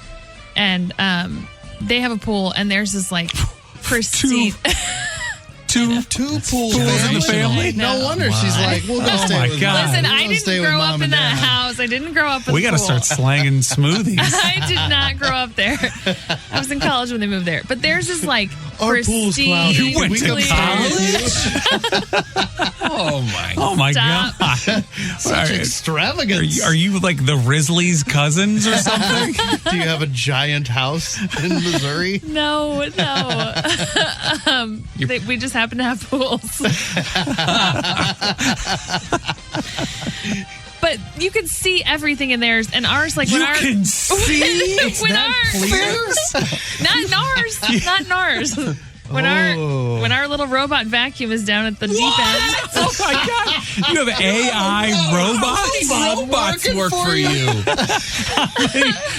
and they have a pool, and theirs is like pristine. Two pools in the family? No wonder she's like, we'll go stay my with God. Mom. Listen, We'll I go stay didn't with grow Mom up in and that Dad. house. I didn't grow up in We the got to pool. start slanging smoothies. I did not grow up there. I was in college when they moved there. But theirs is like Our pool's pristine. cloudy. You went to clear. Oh my Stop. God. Such Are extravagance. are you like the Risley's cousins or something? Do you have a giant house in Missouri? No. We just happen to have pools. But you can see everything in theirs, and ours, like when You our can see? It's when that not in ours. When our little robot vacuum is down at the deep end. Oh my God! You have AI robots. robots work for you?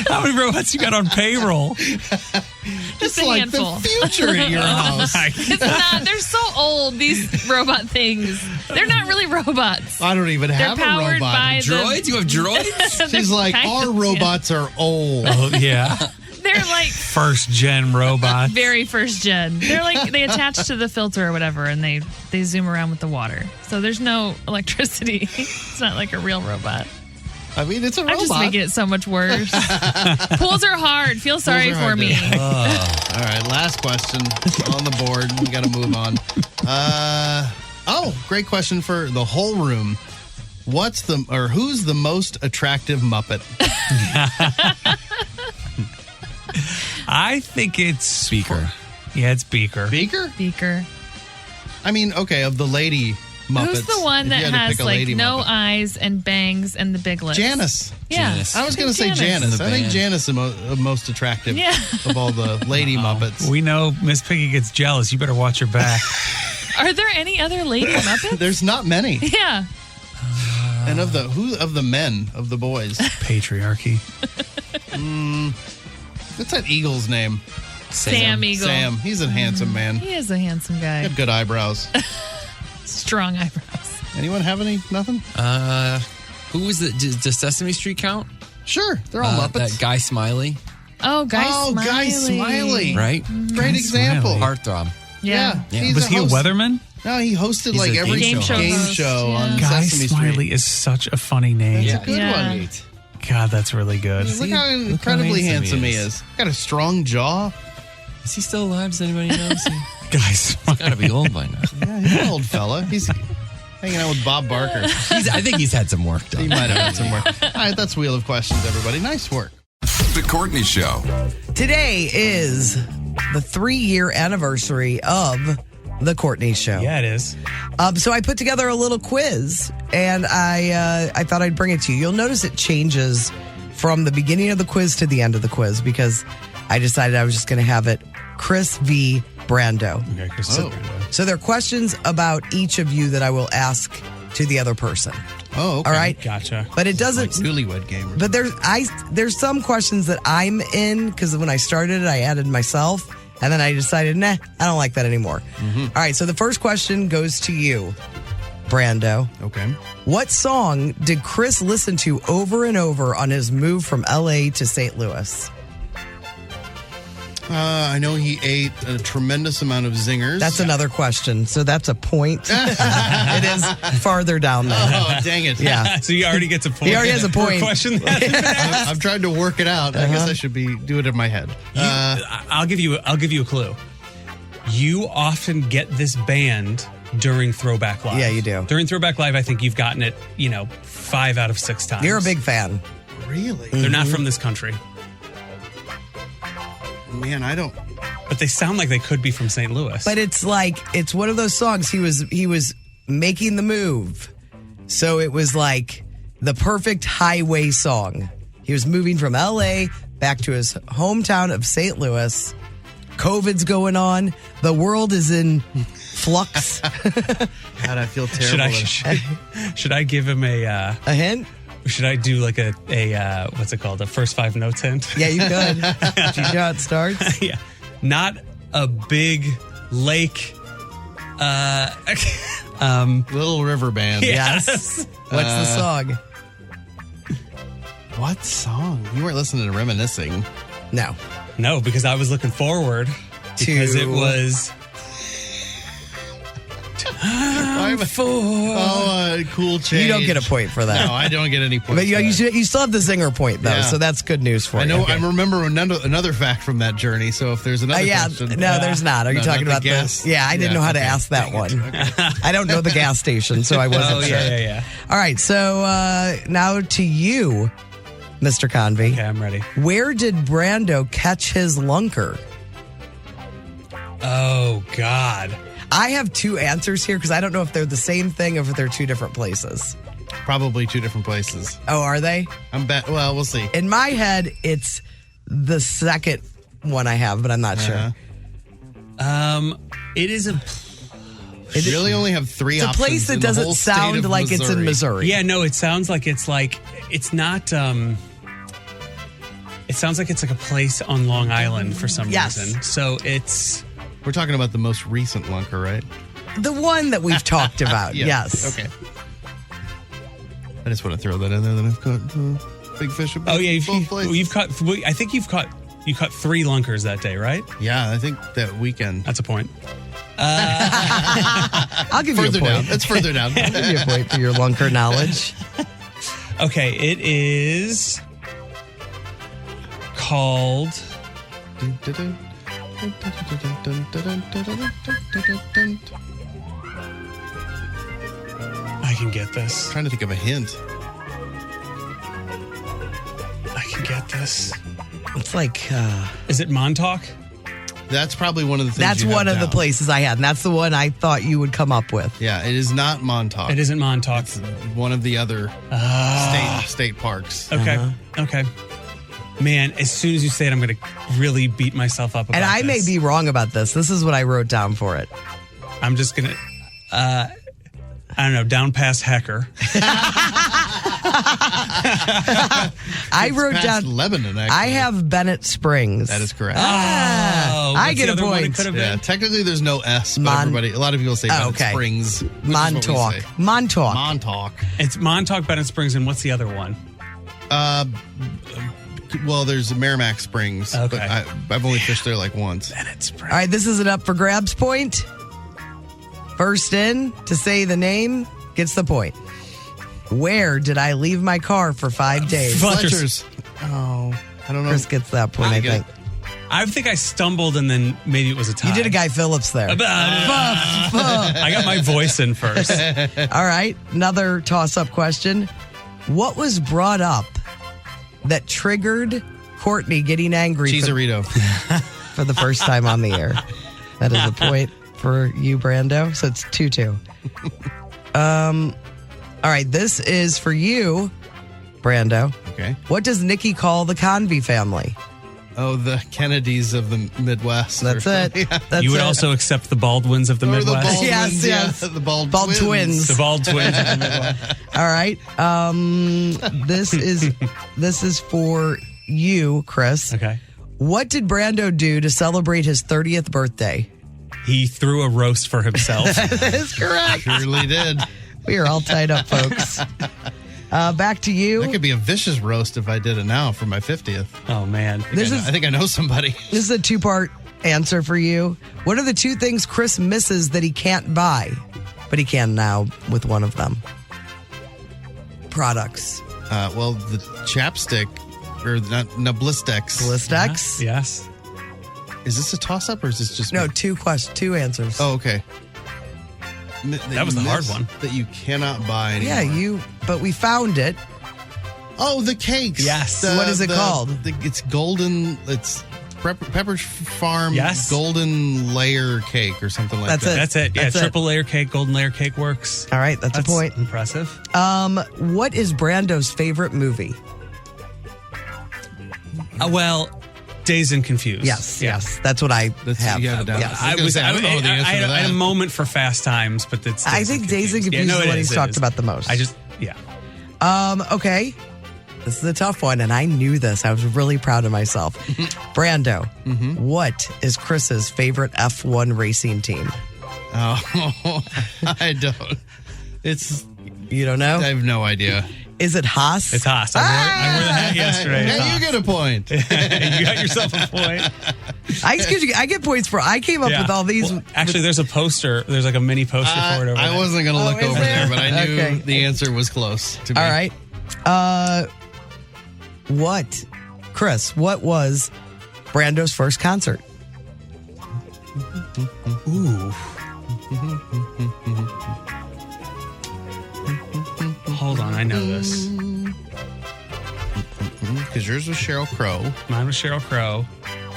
How many robots you got on payroll? Just It's a like handful. the future in your house. It's not. They're so old. These robot things. They're not really robots. I don't even They're have a powered robot. by Droids? You have droids? She's like, our robots are old. Oh yeah, They're like first gen robots. very first gen. They're like they attach to the filter or whatever, and they zoom around with the water. So there's no electricity. It's not like a real robot. I mean, it's a robot. I'm just making it so much worse. Pools are hard. Feel sorry Pools are for hard me. to- All right, last question on the board. We got to move on. Great question for the whole room. Who's the most attractive Muppet? I think it's Beaker. Yeah, it's Beaker. Beaker? Beaker. I mean, okay, of the lady Muppets. Who's the one if that you had to has pick a like lady no Muppet. eyes and bangs and the big lips? Janice. Yeah. Janice. I was going to say Janice. Janice. The I think band. Janice is most attractive Yeah. of all the lady Muppets. We know Miss Piggy gets jealous. You better watch her back. Are there any other lady Muppets? There's not many. Yeah. And of the men, of the boys. Patriarchy. What's that eagle's name? Sam Eagle. Sam. He's a handsome man. He is a handsome guy. Got good eyebrows. Strong eyebrows. Anyone have nothing? Who was the does Sesame Street count? Sure. They're all Muppets. That Guy Smiley, Oh, Guy Smiley. Guy Smiley. right? Great example. Smiley. Heartthrob. Yeah. Yeah. Was he a host. weatherman? No, he hosted He's like a every game show game host. show Yeah. on Guy Sesame Smiley Street. is such a funny name. That's a good Yeah. one. God, that's really good. Look how incredibly handsome he is. Got a strong jaw. Is he still alive? Does anybody know? Guys, he's got to be old by now. Yeah, he's an old fella. He's hanging out with Bob Barker. I think he's had some work done. He might have had some work. All right, that's Wheel of Questions, everybody. Nice work. The Courtney Show. Today is the 3-year anniversary of The Courtney Show. Yeah, it is. So I put together a little quiz, and I thought I'd bring it to you. You'll notice it changes from the beginning of the quiz to the end of the quiz because I decided I was just going to have it Chris v. Brando. Okay, Chris v. Brando. So there are questions about each of you that I will ask to the other person. Oh, okay. All right. Gotcha. But it doesn't. Like Newlywed Game. But there's some questions that I'm in because when I started it, I added myself. And then I decided, I don't like that anymore. Mm-hmm. All right, so the first question goes to you, Brando. Okay. What song did Chris listen to over and over on his move from L.A. to St. Louis? I know he ate a tremendous amount of zingers. That's another question, so that's a point. It is farther down there. Oh, dang it. Yeah. So he already gets a point. He already has a for point. question. I've tried to work it out. I guess I should do it in my head. I'll give you a clue. You often get this band during Throwback Live. Yeah, you do. During Throwback Live, I think you've gotten it, 5 out of 6 times. You're a big fan. Really? They're not from this country. Man, I don't. But they sound like they could be from St. Louis. But it's one of those songs. He was making the move, so it was like the perfect highway song. He was moving from L.A. back to his hometown of St. Louis. COVID's going on. The world is in flux. God, I feel terrible. Should I give him a hint? Should I do like a what's it called? A first 5 notes hint? Yeah, you could. Do you know how it starts? Yeah. Not a big lake. Little River Band. Yes. What's the song? What song? You weren't listening to Reminiscing. No, because I was looking forward because it was. Cool change. You don't get a point for that. No, I don't get any points. But you still have the zinger point, though, so that's good news for you. I know. Okay. I remember another fact from that journey. So if there's another question. No, there's not. Are you talking about gas? Yeah, I didn't know how to ask that one. I don't know the gas station, so I wasn't sure. Yeah. All right, so now to you, Mr. Convey. Okay, I'm ready. Where did Brando catch his lunker? Oh, God. I have 2 answers here because I don't know if they're the same thing or if they're 2 different places. Probably 2 different places. Oh, are they? Well, we'll see. In my head, it's the second one I have, but I'm not sure. It is a. You really only have 3 options. It's a place that doesn't sound like it's in Missouri. Yeah, no, it sounds like it's not. It sounds like it's like a place on Long Island for some reason. So it's. We're talking about the most recent lunker, right? The one that we've talked about, yes. Okay. I just want to throw that in there that I've caught big fish. Oh yeah, you've caught. I think you caught 3 lunkers that day, right? Yeah, I think that weekend. That's a point. I'll give you a point. Down. That's further down. I'll give you a point for your lunker knowledge. Okay, it is called. I can get this. I'm trying to think of a hint. I can get this. It's like. Is it Montauk? That's probably one of the things. That's one of the places I had, and that's the one I thought you would come up with. Yeah, it is not Montauk. It isn't Montauk. It's one of the other state parks. Okay. Okay. Man, as soon as you say it, I'm going to really beat myself up about And I this. may be wrong about this. This is what I wrote down for it. I'm just going to, I don't know, down past Hecker. I wrote down Lebanon, actually. I have Bennett Springs. That is correct. I get a point. Yeah, technically there's no S, but a lot of people say Bennett Springs. Montauk. Montauk. It's Montauk, Bennett Springs, and what's the other one? Well, there's Merrimack Springs. Okay. But I've only fished there like once. Bennett Springs. All right, this is an up for grabs point. First in to say the name gets the point. Where did I leave my car for 5 days? Fletcher's. Oh, I don't know. Chris gets that point, I think. I think I stumbled and then maybe it was a tie. You did a Guy Phillips there. I got my voice in first. All right, another toss-up question. What was brought up that triggered Courtney getting angry Cheeserito. for the first time on the air? That is a point for you, Brando. So it's 2-2. All right, this is for you, Brando. Okay. What does Nikki call the Convy family? Oh, the Kennedys of the Midwest. That's it. Yeah. That's You would it. also accept the Baldwins of the Or the Midwest. Baldwins, Yes. The bald twins. The Bald Twins of the Midwest. All right. This is for you, Chris. Okay. What did Brando do to celebrate his 30th birthday? He threw a roast for himself. That is correct. Surely did. We are all tied up, folks. Back to you. That could be a vicious roast if I did it now for my 50th. Oh, man. I think I know somebody. This is a 2-part answer for you. What are the 2 things Chris misses that he can't buy, but he can now with one of them? Products. Well, the chapstick, or the Blistex. Blistex? Yes. Is this a toss-up or is this just... No, 2 answers. Oh, okay. That was the hard one. That you cannot buy anymore. Yeah, but we found it. Oh, the cakes. Yes. What is it called? It's golden. It's Pepperidge Farm Yes. golden layer cake or something like that. That's it. Yeah, That's it. triple layer cake, golden layer cake works. All right, that's a point. Impressive. What is Brando's favorite movie? Well, Dazed and Confused. Yes, yes. That's what I have. you have it down. Yes. I don't know the answer I to had a that. moment for Fast Times, but it's. I think Dazed and Confused is what he's talked about the most. Yeah. Okay. This is a tough one, and I knew this. I was really proud of myself. Brando, what is Chris's favorite F1 racing team? Oh, I don't. You don't know? I have no idea. Is it Haas? It's Haas. I wore the hat yesterday. Now you get a point. You got yourself a point. I get points for. I came up with all these. Well, actually, there's a poster. There's like a mini poster for it over I there. wasn't going to look is over there? there, but I knew Okay. the answer was close to me. All right. Chris, what was Brando's first concert? Ooh. Hold on, I know this. Because yours was Sheryl Crow. Mine was Sheryl Crow.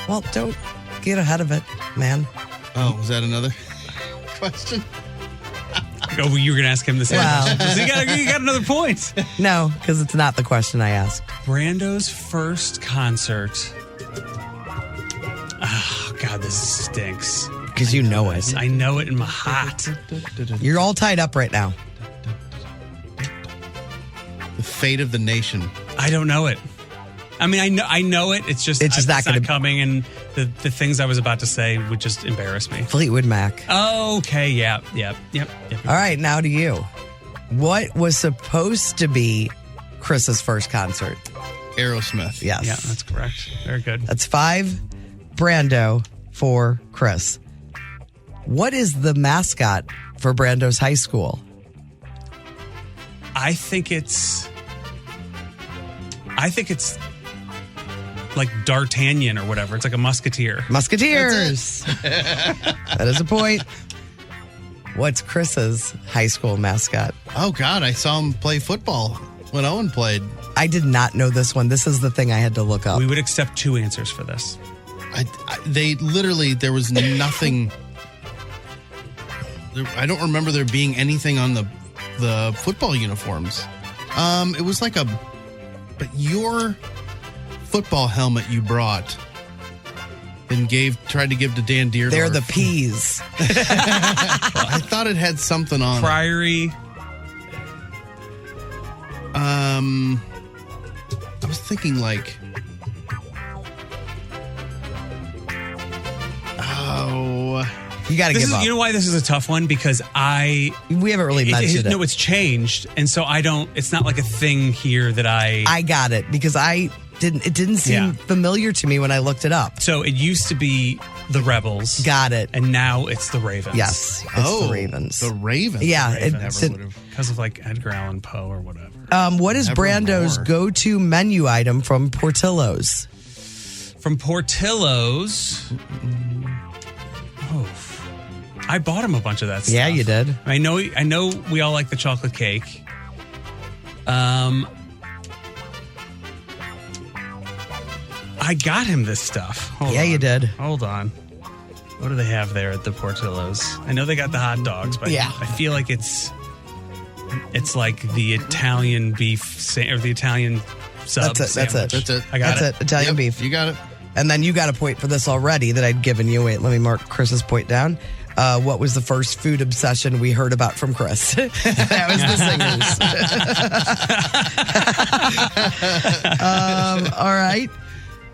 Well, don't get ahead of it, man. Oh, was that another question? Oh, well, you were going to ask him the same Wow. question. So you got another point. No, because it's not the question I asked. Brando's first concert. Oh, God, this stinks. Because you know it. I know it in my heart. You're all tied up right now. The Fate of the Nation. I don't know it. I mean, I know it. It's just not gonna- coming, and the things I was about to say would just embarrass me. Fleetwood Mac. Okay, yep. All right, now to you. What was supposed to be Chris's first concert? Aerosmith. Yes. Yeah, that's correct. Very good. That's 5 Brando for Chris. What is the mascot for Brando's high school? I think it's like D'Artagnan or whatever. It's like a musketeer. Musketeers. That is a point. What's Chris's high school mascot? Oh, God. I saw him play football when Owen played. I did not know this one. This is the thing I had to look up. We would accept 2 answers for this. They literally, there was nothing. I don't remember there being anything on the football uniforms. It was like but your football helmet you brought and tried to give to Dan Deerdorf. They're the P's. I thought it had something on Priory. I was thinking like, you got to give up. You know why this is a tough one? Because we haven't really mentioned it. No, it's changed, and so I don't. It's not like a thing here that I got it because I didn't seem familiar to me when I looked it up. So it used to be the Rebels. Got it. And now it's the Ravens. Yes, it's the Ravens. The Ravens. Yeah, because of like Edgar Allan Poe or whatever. What is Brando's go-to menu item from Portillo's? From Portillo's, I bought him a bunch of that stuff. Yeah, you did. I know we all like the chocolate cake. I got him this stuff. You did. Hold on. What do they have there at the Portillo's? I know they got the hot dogs, but I feel like it's like the Italian beef or the Italian sub That's it. I got it. Italian beef. You got it. And then you got a point for this already that I'd given you. Wait, let me mark Chris's point down. What was the first food obsession we heard about from Chris? That was the Singers. All right.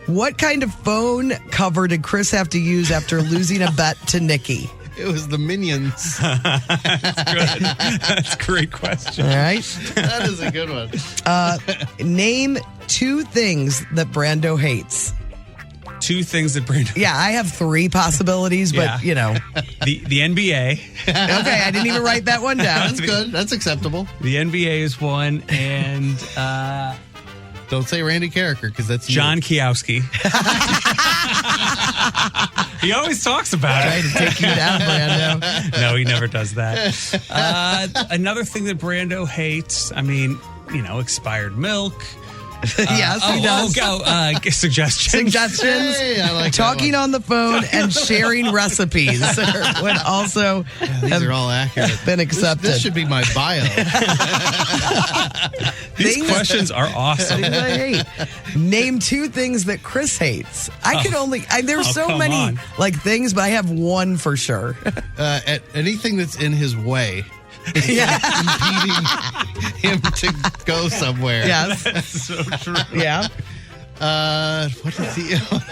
What kind of phone cover did Chris have to use after losing a bet to Nikki? It was the Minions. That's good. That's a great question. All right. That is a good one. Name 2 things that Brando hates. 2 things that Brando... Yeah, I have 3 possibilities, but, The NBA. Okay, I didn't even write that one down. That's good. That's acceptable. The NBA is one, and... Don't say Randy Carricker, because that's John Kiowski. He always talks about it. Trying to take you down, Brando. No, he never does that. Another thing that Brando hates, expired milk. Yes, he does. Suggestions. Hey, I like talking on the phone and sharing recipes would also these are all accurate. Been accepted. This should be my bio. These questions are awesome. Things I hate. Name 2 things that Chris hates. I can only. There's so many things, but I have one for sure. Anything that's in his way. Impeding him to go somewhere. Yes. That's so true. Yeah. What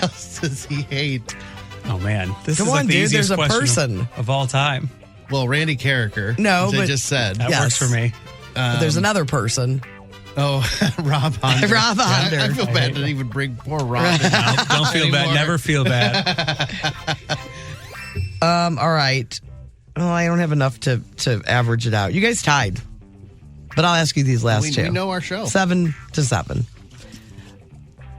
else does he hate? Oh man, this Come is on, like the dude. easiest There's a question person of all time. Well, Randy Carricker. No, as I but just said that works for me. But there's another person. Oh, Rob Honder. Rob Honder. I feel bad to even bring poor Rob. Don't feel bad. Never feel bad. All right. Oh, I don't have enough to average it out. You guys tied. But I'll ask you these last 2. We know our show. 7-7.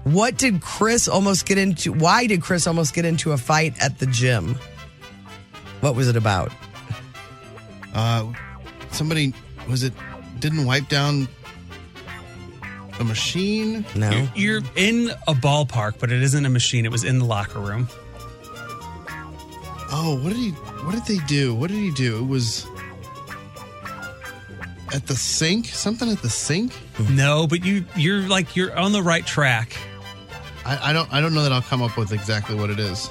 What did Chris almost get into? Why did Chris almost get into a fight at the gym? What was it about? Somebody, didn't wipe down a machine? No. You're in a ballpark, but it isn't a machine. It was in the locker room. Oh, what did they do? What did he do? It was at the sink? Something at the sink? No, but you're on the right track. I don't know that I'll come up with exactly what it is.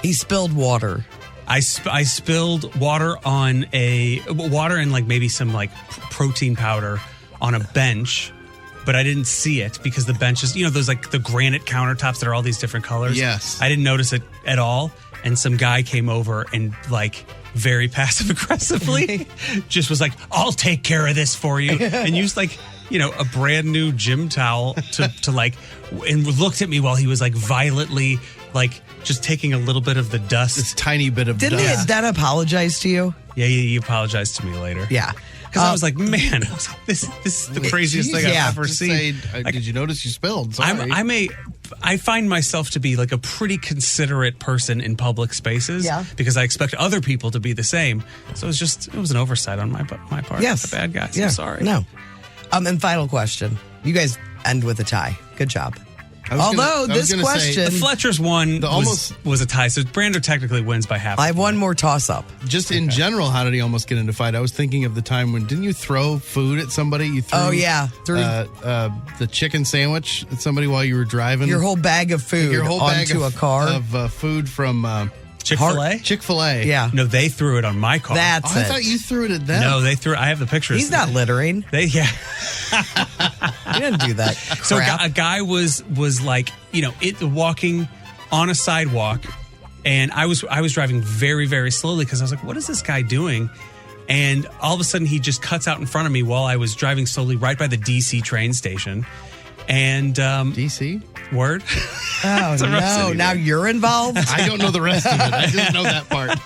He spilled water. I spilled water on water and maybe some protein powder on a bench, but I didn't see it because the bench is, those the granite countertops that are all these different colors. Yes. I didn't notice it at all. And some guy came over and very passive aggressively just was like, I'll take care of this for you. And used a brand new gym towel to and looked at me while he was violently just taking a little bit of the dust. This tiny bit of Didn't dust. his dad apologize to you? Yeah, he apologized to me later. Yeah. Because I was like, man, this is the craziest thing I've ever seen. Did you notice you spilled? Sorry. I find myself to be a pretty considerate person in public spaces because I expect other people to be the same. So it was an oversight on my part. Yes. The bad guy. So yeah. sorry. No. And final question. You guys end with a tie. Good job. This question, the Fletcher's one was a tie, so Brando technically wins by half. I have one more toss-up. Just in general, how did he almost get into a fight? I was thinking of the time when, didn't you throw food at somebody? You threw, the chicken sandwich at somebody while you were driving? Your whole bag of food onto a car? Of food from... Chick-fil-A? Chick-fil-A. Yeah. No, they threw it on my car. I thought you threw it at them. No, they threw it. I have the pictures. He's not littering. Yeah. He didn't do that. So a guy was walking on a sidewalk, and I was driving very, very slowly because I was like, what is this guy doing? And all of a sudden he just cuts out in front of me while I was driving slowly right by the DC train station. And DC? Word. Oh, It's a rough no. city Now there. you're involved? I don't know the rest of it. I just know that part.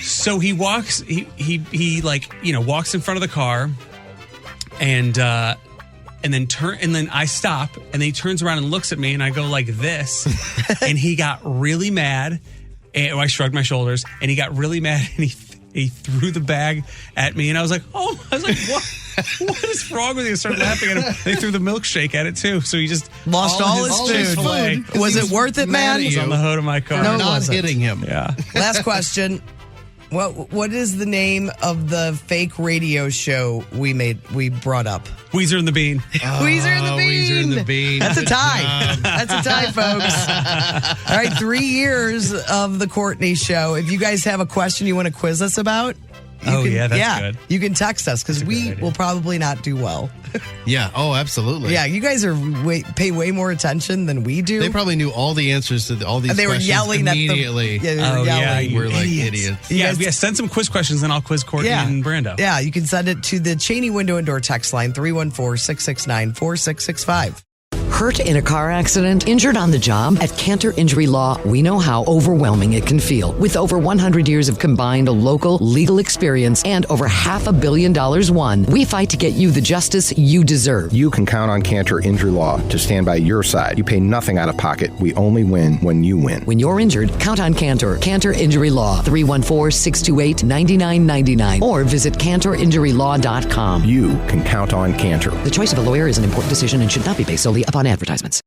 So he walks. He like walks in front of the car, and then I stop, and then he turns around and looks at me, and I go like this, and he got really mad. And I shrugged my shoulders, and he got really mad, and he threw the bag at me, and I was like, what? What is wrong with you? I started laughing at him. They threw the milkshake at it too, so he just Lost all his food. away. Was it worth it, man? It was on the hood of my car. No, it not wasn't. hitting him. Yeah. Last question. What is the name of the fake radio show we brought up? Weezer and the Bean. Weezer and the Bean. Weezer and the Bean. That's a Good tie. job. That's a tie, folks. All right, 3 years of the Courtney Show. If you guys have a question you want to quiz us about, that's good. You can text us because we will probably not do well. Yeah. Oh, absolutely. Yeah, you guys pay way more attention than we do. They probably knew all the answers to all these And they were questions yelling at them. immediately. Yeah, they were yelling. We're like idiots. Yeah, send some quiz questions and I'll quiz Courtney and Brando. Yeah, you can send it to the Cheney Window and Door text line 314-669-4665. Hurt in a car accident? Injured on the job? At Cantor Injury Law, we know how overwhelming it can feel. With over 100 years of combined local legal experience and over $500 million won, we fight to get you the justice you deserve. You can count on Cantor Injury Law to stand by your side. You pay nothing out of pocket. We only win when you win. When you're injured, count on Cantor. Cantor Injury Law, 314-628-9999, or visit CantorInjuryLaw.com. You can count on Cantor. The choice of a lawyer is an important decision and should not be based solely upon advertisements.